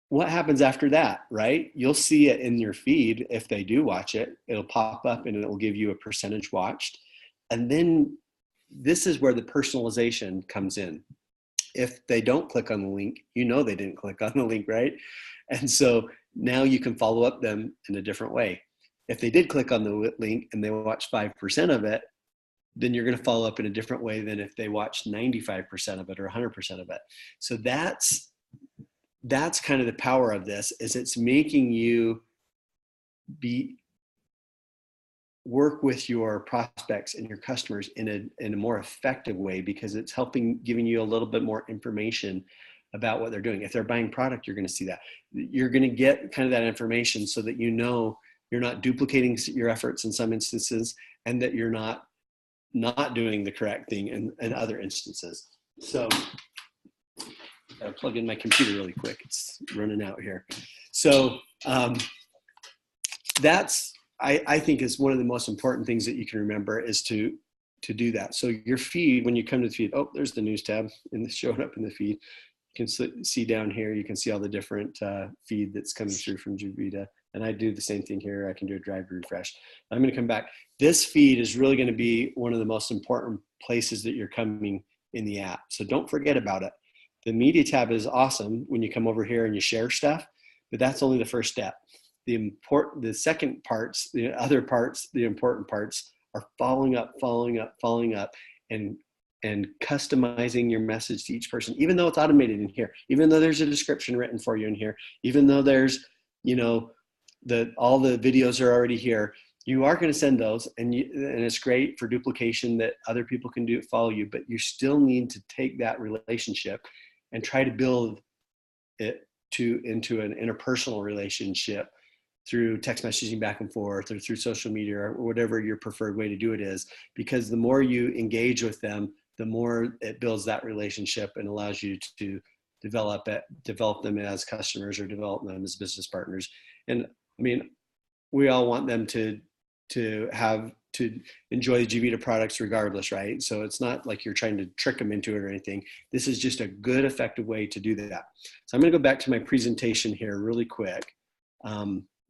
what happens after that, right? You'll see it in your feed. If they do watch it, it'll pop up and it'll give you a percentage watched. And then this is where the personalization comes in. If they don't click on the link, you know they didn't click on the link, right? And so now you can follow up them in a different way. If they did click on the link and they watched 5% of it, then you're going to follow up in a different way than if they watched 95% of it or 100% of it. So that's kind of the power of this, is it's making you work with your prospects and your customers in a more effective way, because it's giving you a little bit more information about what they're doing. If they're buying product, you're going to see that. You're going to get kind of that information so that you know you're not duplicating your efforts in some instances, and that you're not doing the correct thing in other instances. So I gotta plug in my computer really quick. It's running out here. So that's, I think, is one of the most important things that you can remember, is to do that. So your feed, when you come to the feed, oh, there's the news tab showing up in the feed. You can see down here, you can see all the different feed that's coming through from Javita. And I do the same thing here. I can do a drive refresh. I'm going to come back. This feed is really going to be one of the most important places that you're coming in the app. So don't forget about it. The media tab is awesome when you come over here and you share stuff, but that's only the first step. The second parts, the other parts, the important parts are following up, and customizing your message to each person, even though it's automated in here, even though there's a description written for you in here, even though there's, all the videos are already here. You are going to send those, and it's great for duplication that other people can follow you, but you still need to take that relationship and try to build it into an interpersonal relationship through text messaging back and forth, or through social media, or whatever your preferred way to do it is, because the more you engage with them, the more it builds that relationship and allows you to develop them as customers, or develop them as business partners. And I mean, we all want them to enjoy the Javita products regardless, right? So it's not like you're trying to trick them into it or anything. This is just a good, effective way to do that. So I'm going to go back to my presentation here really quick.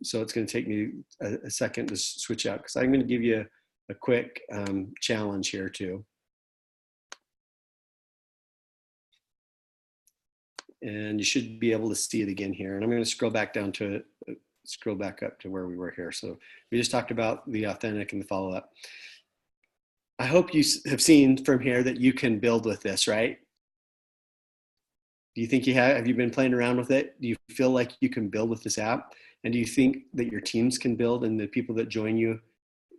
So it's going to take me a second to switch out, because I'm going to give you a quick challenge here too. And you should be able to see it again here. And I'm going to scroll back up to where we were here. So we just talked about the authentic and the follow-up. I hope you have seen from here that you can build with this, right? Do you think you have you been playing around with it? Do you feel like you can build with this app? And do you think that your teams can build, and the people that join you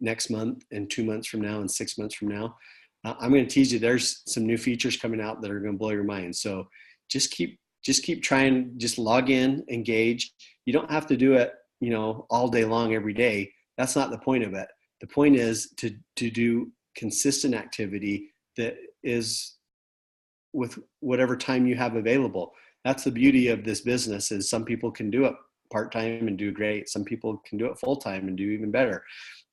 next month and 2 months from now and 6 months from now? I'm going to tease you, there's some new features coming out that are going to blow your mind. So just keep trying, just log in, engage. You don't have to do it, all day long every day. That's not the point of it. The point is to do consistent activity that is with whatever time you have available. That's the beauty of this business, is some people can do it part-time and do great. Some people can do it full-time and do even better.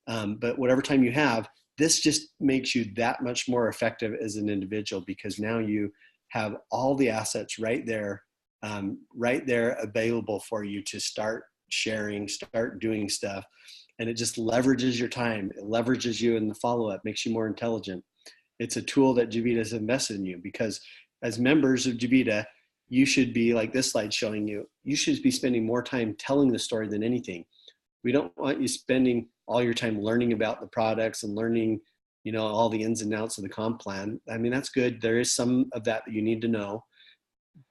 But whatever time you have, this just makes you that much more effective as an individual, because now you have all the assets right there available for you to start sharing, start doing stuff. and it just leverages your time. It leverages you in the follow-up, makes you more intelligent. It's a tool that Javita has invested in you, because as members of Javita, you should be, like this slide showing you, you should be spending more time telling the story than anything. We don't want you spending all your time learning about the products and learning, you know, all the ins and outs of the comp plan. I mean, that's good. There is some of that you need to know,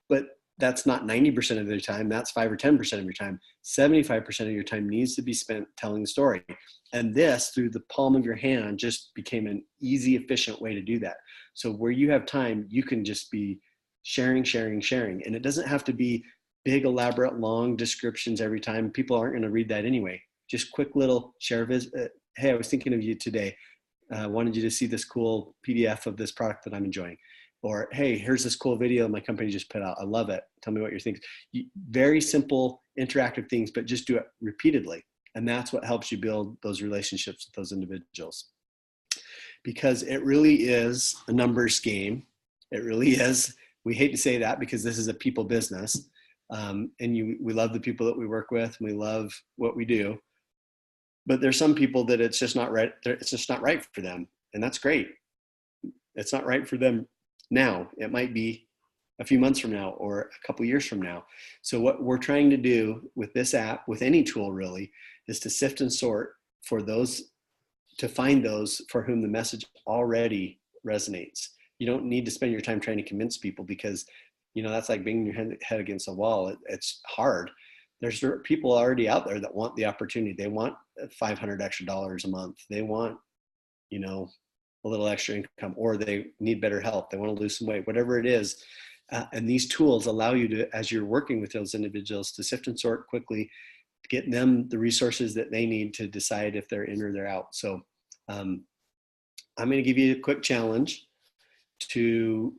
but that's not 90% of your time. That's 5 or 10% of your time. 75% of your time needs to be spent telling the story. And this, through the palm of your hand, just became an easy, efficient way to do that. So where you have time, you can just be sharing. And it doesn't have to be big, elaborate, long descriptions every time. People aren't going to read that anyway. Just quick little share visit. Hey, I was thinking of you today. Wanted you to see this cool PDF of this product that I'm enjoying. Or, hey, here's this cool video my company just put out. I love it. Tell me what you're thinking. Very simple, interactive things, but just do it repeatedly. And that's what helps you build those relationships with those individuals. Because it really is a numbers game. It really is. We hate to say that because this is a people business. We love the people that we work with, and we love what we do. But there's some people that it's just not right. It's just not right for them. And that's great. It's not right for them now. It might be a few months from now or a couple years from now. So what we're trying to do with this app, with any tool really, is to sift and sort for those, to find those for whom the message already resonates. You don't need to spend your time trying to convince people, because, you know, that's like banging your head against a wall. It's hard. There's people already out there that want the opportunity. They want $500 extra a month. They want, you know, a little extra income, or they need better health. They want to lose some weight, whatever it is. And these tools allow you to, as you're working with those individuals, to sift and sort quickly, get them the resources that they need to decide if they're in or they're out. So I'm going to give you a quick challenge to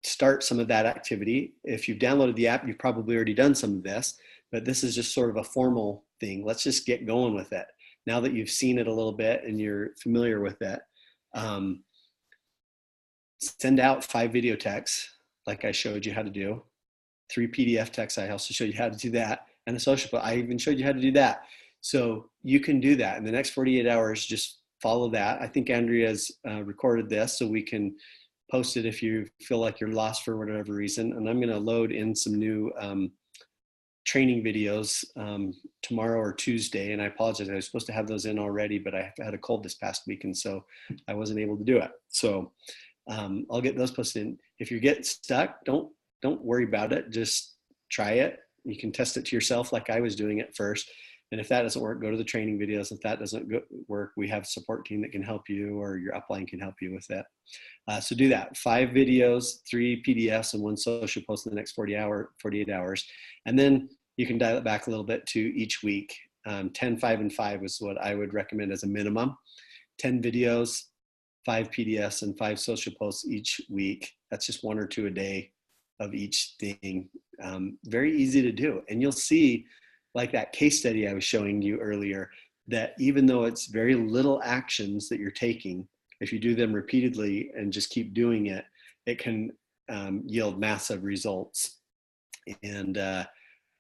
start some of that activity. If you've downloaded the app, you've probably already done some of this, but this is just sort of a formal thing. Let's just get going with it. Now that you've seen it a little bit and you're familiar with it, send out 5 video texts like I showed you how to do, 3 PDF texts. I also showed you how to do that, and a social post. I even showed you how to do that. So you can do that in the next 48 hours. Just follow that. I think Andrea's recorded this, so we can post it if you feel like you're lost for whatever reason. And I'm going to load in some new training videos tomorrow or Tuesday. And I apologize, I was supposed to have those in already, but I had a cold this past week, and so I wasn't able to do it. So I'll get those posted in. If you get stuck, don't worry about it. Just try it. You can test it to yourself like I was doing it first. And if that doesn't work, go to the training videos. If that doesn't work, we have a support team that can help you, or your upline can help you with that. So do that. 5 videos, 3 PDFs, and 1 social post in the next 48 hours. And then you can dial it back a little bit to each week. 10, 5, and 5 is what I would recommend as a minimum. 10 videos, 5 PDFs, and 5 social posts each week. That's just 1 or 2 a day of each thing. Very easy to do. And you'll see, like that case study I was showing you earlier, that even though it's very little actions that you're taking, if you do them repeatedly and just keep doing it, it can yield massive results. And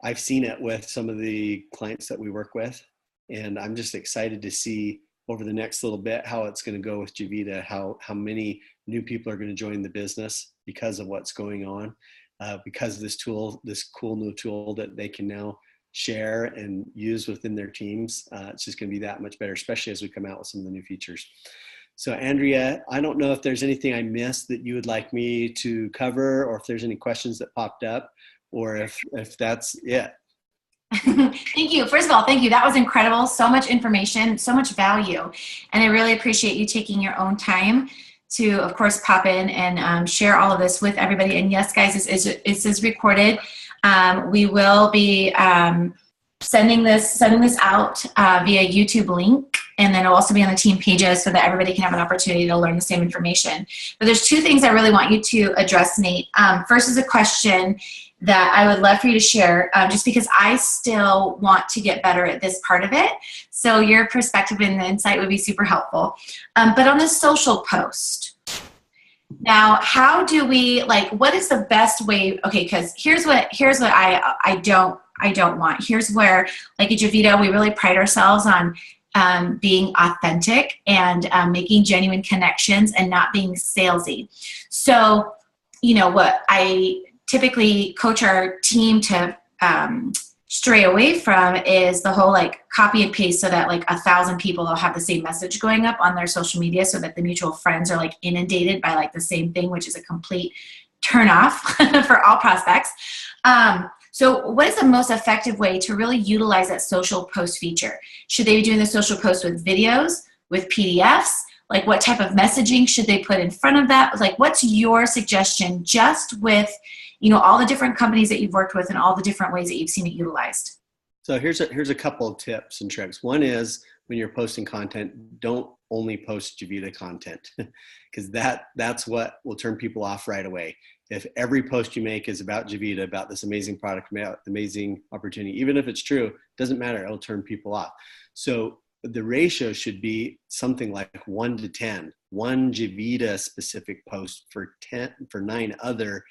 I've seen it with some of the clients that we work with, and I'm just excited to see over the next little bit how it's going to go with Javita, how many new people are going to join the business because of what's going on, because of this tool, this cool new tool that they can now share and use within their teams. It's just going to be that much better, especially as we come out with some of the new features. So Andrea, I don't know if there's anything I missed that you would like me to cover, or if there's any questions that popped up, or if that's it. Thank you. First of all, thank you. That was incredible. So much information, so much value. And I really appreciate you taking your own time to, of course, pop in and share all of this with everybody. And yes, guys, this is recorded. We will be sending this out via YouTube link, and then it'll also be on the team pages so that everybody can have an opportunity to learn the same information. But there's 2 things I really want you to address, Nate. First is a question that I would love for you to share, just because I still want to get better at this part of it. So your perspective and the insight would be super helpful. But on this social post, now, how do we, like, what is the best way? Okay, because here's what I I don't want. Here's where, like at Javita, we really pride ourselves on being authentic and making genuine connections and not being salesy. So, you know, what I typically coach our team to stray away from is the whole like copy and paste, so that like 1,000 people will have the same message going up on their social media, so that the mutual friends are like inundated by like the same thing, which is a complete turn off for all prospects. So what is the most effective way to really utilize that social post feature? Should they be doing the social post with videos, with PDFs? Like what type of messaging should they put in front of that? Like what's your suggestion, just with, you know, all the different companies that you've worked with and all the different ways that you've seen it utilized? So here's a couple of tips and tricks. One is, when you're posting content, don't only post Javita content, because that's what will turn people off right away. If every post you make is about Javita, about this amazing product, about amazing opportunity, even if it's true, it doesn't matter, it'll turn people off. So the ratio should be something like 1 to 10. One Javita specific post for 9 other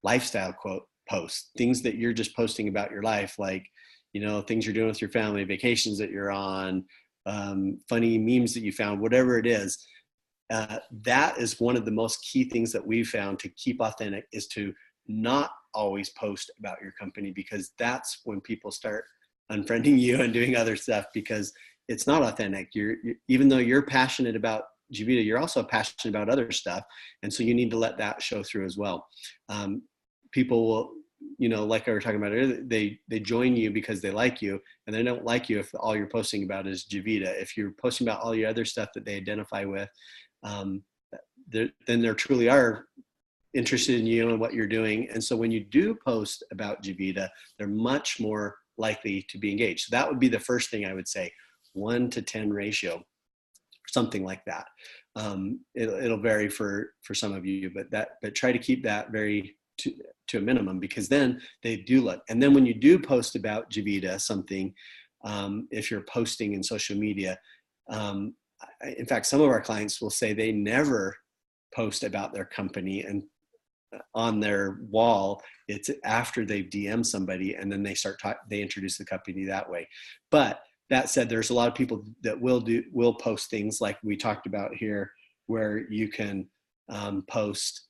lifestyle quote posts, things that you're just posting about your life, like, you know, things you're doing with your family, vacations that you're on, funny memes that you found, whatever it is. That is one of the most key things that we've found to keep authentic, is to not always post about your company, because that's when people start unfriending you and doing other stuff, because it's not authentic. Even though you're passionate about Javita, you're also passionate about other stuff. And so you need to let that show through as well. People will, you know, like I were talking about earlier, they join you because they like you, and they don't like you if all you're posting about is Javita. If you're posting about all your other stuff that they identify with, then they truly are interested in you and what you're doing. And so when you do post about Javita, they're much more likely to be engaged. So that would be the first thing I would say, 1 to 10 ratio, something like that. It'll vary for some of you, but try to keep that very to a minimum, because then they do look. And then when you do post about Javita something, if you're posting in social media, in fact, some of our clients will say they never post about their company and on their wall. It's after they've DM'd somebody, and then they introduce the company that way. But that said, there's a lot of people that will post things like we talked about here, where you can post,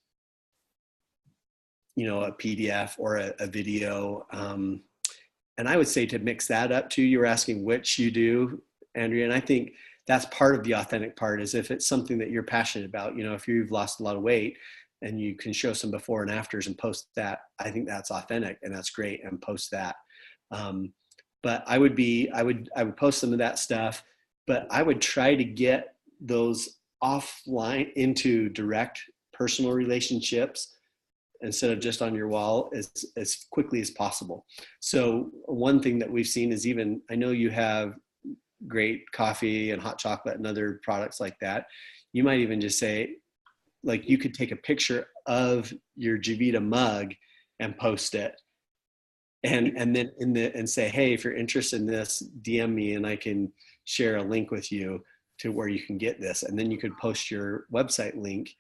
you know, a PDF or a video. And I would say to mix that up too. You were asking which you do, Andrea, and I think that's part of the authentic part, is if it's something that you're passionate about. You know, if you've lost a lot of weight and you can show some before and afters and post that, I think that's authentic, and that's great, and post that. But I would post some of that stuff, but I would try to get those offline into direct personal relationships instead of just on your wall as quickly as possible. So one thing that we've seen is, even, I know you have great coffee and hot chocolate and other products like that. You might even just say, like, you could take a picture of your Javita mug and post it. And then and say, hey, if you're interested in this, DM me and I can share a link with you to where you can get this. And then you could post your website link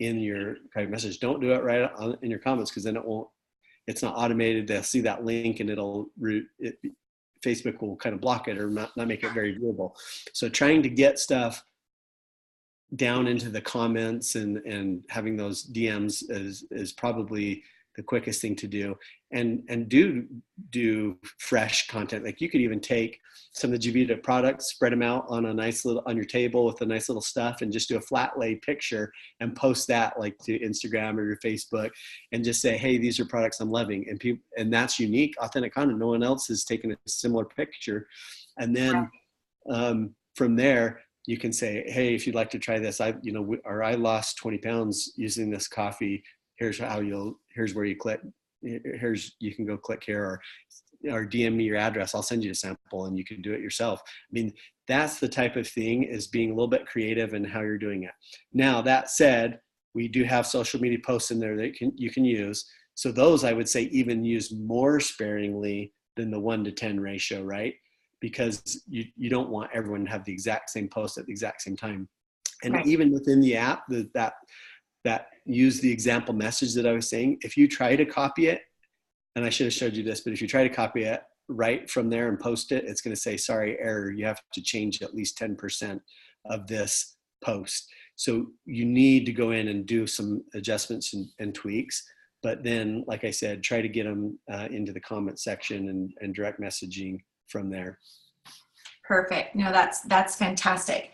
in your private message. Don't do it right in your comments, because then it's not automated. They'll see that link and Facebook will kind of block it or not make it very viewable. So trying to get stuff down into the comments and having those DMs is probably the quickest thing to do. And do fresh content. Like, you could even take some of the Javita products, spread them out on on your table with a nice little stuff, and just do a flat lay picture and post that, like, to Instagram or your Facebook, and just say, hey, these are products I'm loving. And that's unique, authentic content. No one else has taken a similar picture. And then from there, you can say, hey, if you'd like to try this, I lost 20 pounds using this coffee. Here's where you click. You can go click here, or DM me your address. I'll send you a sample and you can do it yourself. I mean, that's the type of thing, is being a little bit creative in how you're doing it. Now, that said, we do have social media posts in there that you can use. So those, I would say, even use more sparingly than the 1 to 10 ratio, right? Because you don't want everyone to have the exact same post at the exact same time. And right. Even within the app, that use the example message that I was saying, if you try to copy it, and I should have showed you this, but if you try to copy it, right from there and post it, it's going to say, sorry, error, you have to change at least 10% of this post. So you need to go in and do some adjustments and tweaks. But then, like I said, try to get them into the comment section and direct messaging from there. Perfect. No, that's fantastic.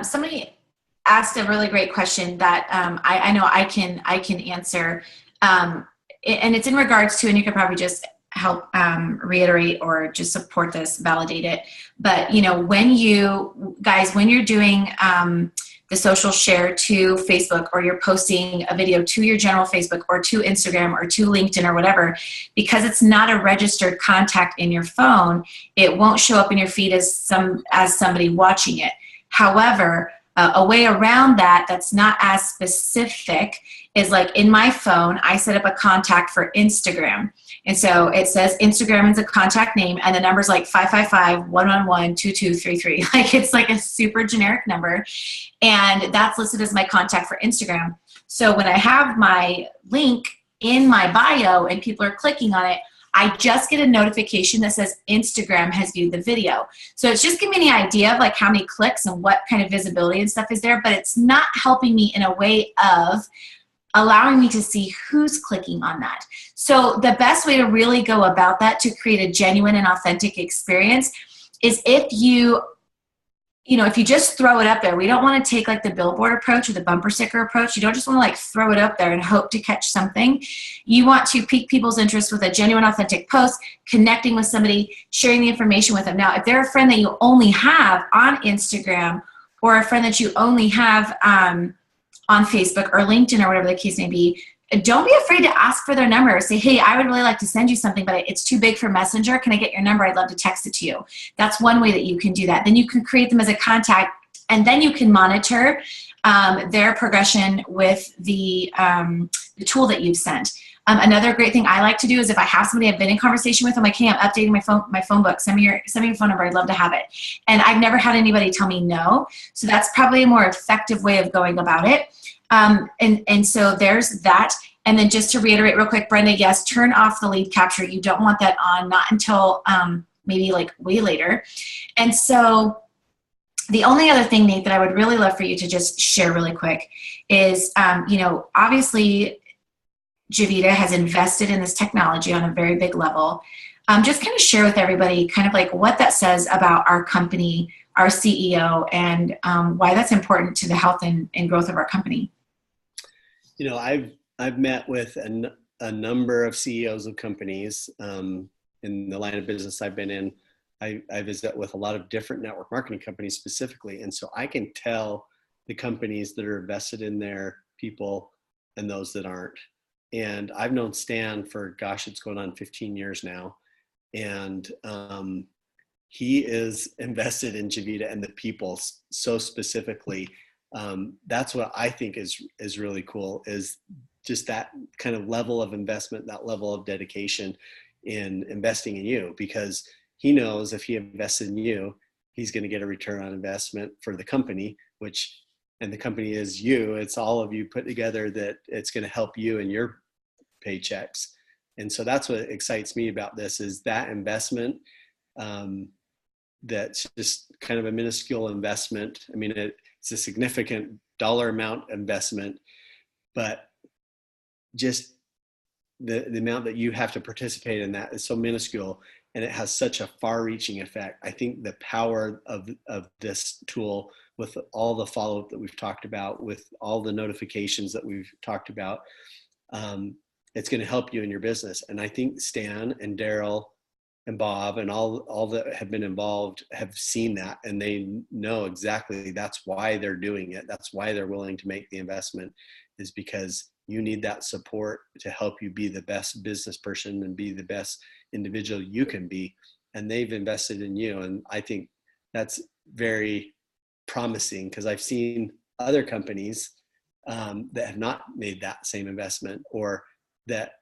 Somebody asked a really great question that I know I can answer, and it's in regards to, and you could probably just help reiterate or just support this, validate it. But when you're doing the social share to Facebook, or you're posting a video to your general Facebook or to Instagram or to LinkedIn or whatever, because it's not a registered contact in your phone, it won't show up in your feed as somebody watching it. However, a way around that that's not as specific is, like, in my phone, I set up a contact for Instagram. And so it says Instagram is a contact name, and the number's like 555-111-2233. Like, it's like a super generic number. And that's listed as my contact for Instagram. So when I have my link in my bio and people are clicking on it, I just get a notification that says Instagram has viewed the video. So it's just giving me an idea of like how many clicks and what kind of visibility and stuff is there, but it's not helping me in a way of allowing me to see who's clicking on that. So the best way to really go about that to create a genuine and authentic experience is if you just throw it up there. We don't want to take like the billboard approach or the bumper sticker approach. You don't just want to like throw it up there and hope to catch something. You want to pique people's interest with a genuine, authentic post, connecting with somebody, sharing the information with them. Now, if they're a friend that you only have on Instagram, or a friend that you only have on Facebook or LinkedIn or whatever the case may be, don't be afraid to ask for their number. Say, hey, I would really like to send you something, but it's too big for Messenger. Can I get your number? I'd love to text it to you. That's one way that you can do that. Then you can create them as a contact, and then you can monitor their progression with the tool that you've sent. Another great thing I like to do is if I have somebody I've been in conversation with, I'm like, hey, I'm updating my phone book. Send me your phone number. I'd love to have it. And I've never had anybody tell me no. So that's probably a more effective way of going about it. And so there's that. And then just to reiterate real quick, Brenda, yes, turn off the lead capture. You don't want that on, not until maybe like way later. And so the only other thing, Nate, that I would really love for you to just share really quick is, obviously Javita has invested in this technology on a very big level. Just kind of share with everybody kind of like what that says about our company, our CEO, and why that's important to the health and growth of our company. I've met with a number of CEOs of companies in the line of business I've been in. I visit with a lot of different network marketing companies specifically. And so I can tell the companies that are invested in their people and those that aren't. And I've known Stan for, it's going on 15 years now. And he is invested in Javita and the people so specifically. That's what I think is really cool, is just that kind of level of investment, that level of dedication in investing in you, because he knows if he invests in you, he's going to get a return on investment for the company, and the company is you. It's all of you put together, that it's going to help you and your paychecks. And so that's what excites me about this, is that investment. That's just kind of a minuscule investment. I mean, it's a significant dollar amount investment, but just the amount that you have to participate in that is so minuscule, and it has such a far-reaching effect. I think the power of this tool, with all the follow-up that we've talked about, with all the notifications that we've talked about, it's going to help you in your business. And I think Stan and Daryl and Bob and all that have been involved have seen that, and they know exactly that's why they're doing it. That's why they're willing to make the investment, is because you need that support to help you be the best business person and be the best individual you can be. And they've invested in you. And I think that's very promising, because I've seen other companies that have not made that same investment, or that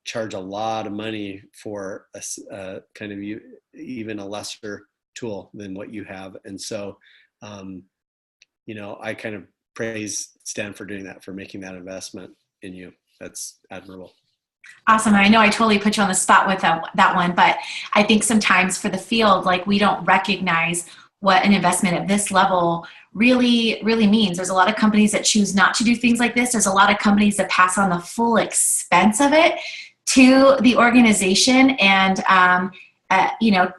charge a lot of money for a kind of even a lesser tool than what you have. And so I kind of praise Stan for doing that, for making that investment in you. That's admirable. Awesome. And I know I totally put you on the spot with that one, but I think sometimes for the field, like we don't recognize what an investment at this level really means. There's a lot of companies that choose not to do things like this. There's a lot of companies that pass on the full expense of it to the organization. And,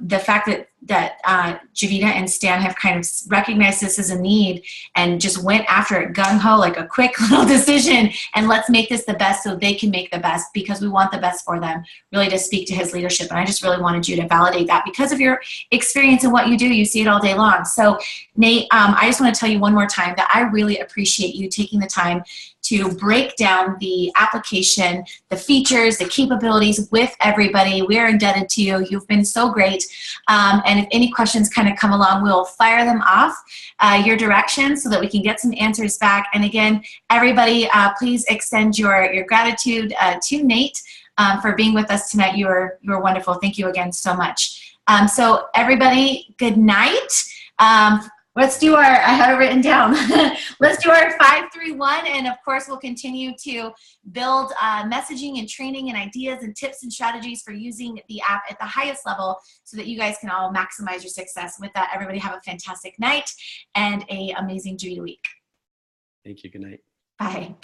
the fact that Javita and Stan have kind of recognized this as a need and just went after it gung-ho, like a quick little decision, and let's make this the best so they can make the best because we want the best for them, really to speak to his leadership. And I just really wanted you to validate that because of your experience and what you do. You see it all day long. So Nate, I just want to tell you one more time that I really appreciate you taking the time to break down the application, the features, the capabilities with everybody. We're indebted to you. You've been so great. And if any questions kind of come along, we'll fire them off your direction so that we can get some answers back. And again, everybody, please extend your gratitude to Nate for being with us tonight. You were wonderful. Thank you again so much. So everybody, good night. Let's do I have it written down. Let's do our 5-3-1. And of course, we'll continue to build messaging and training and ideas and tips and strategies for using the app at the highest level so that you guys can all maximize your success. With that, everybody have a fantastic night and an amazing Javita week. Thank you. Good night. Bye.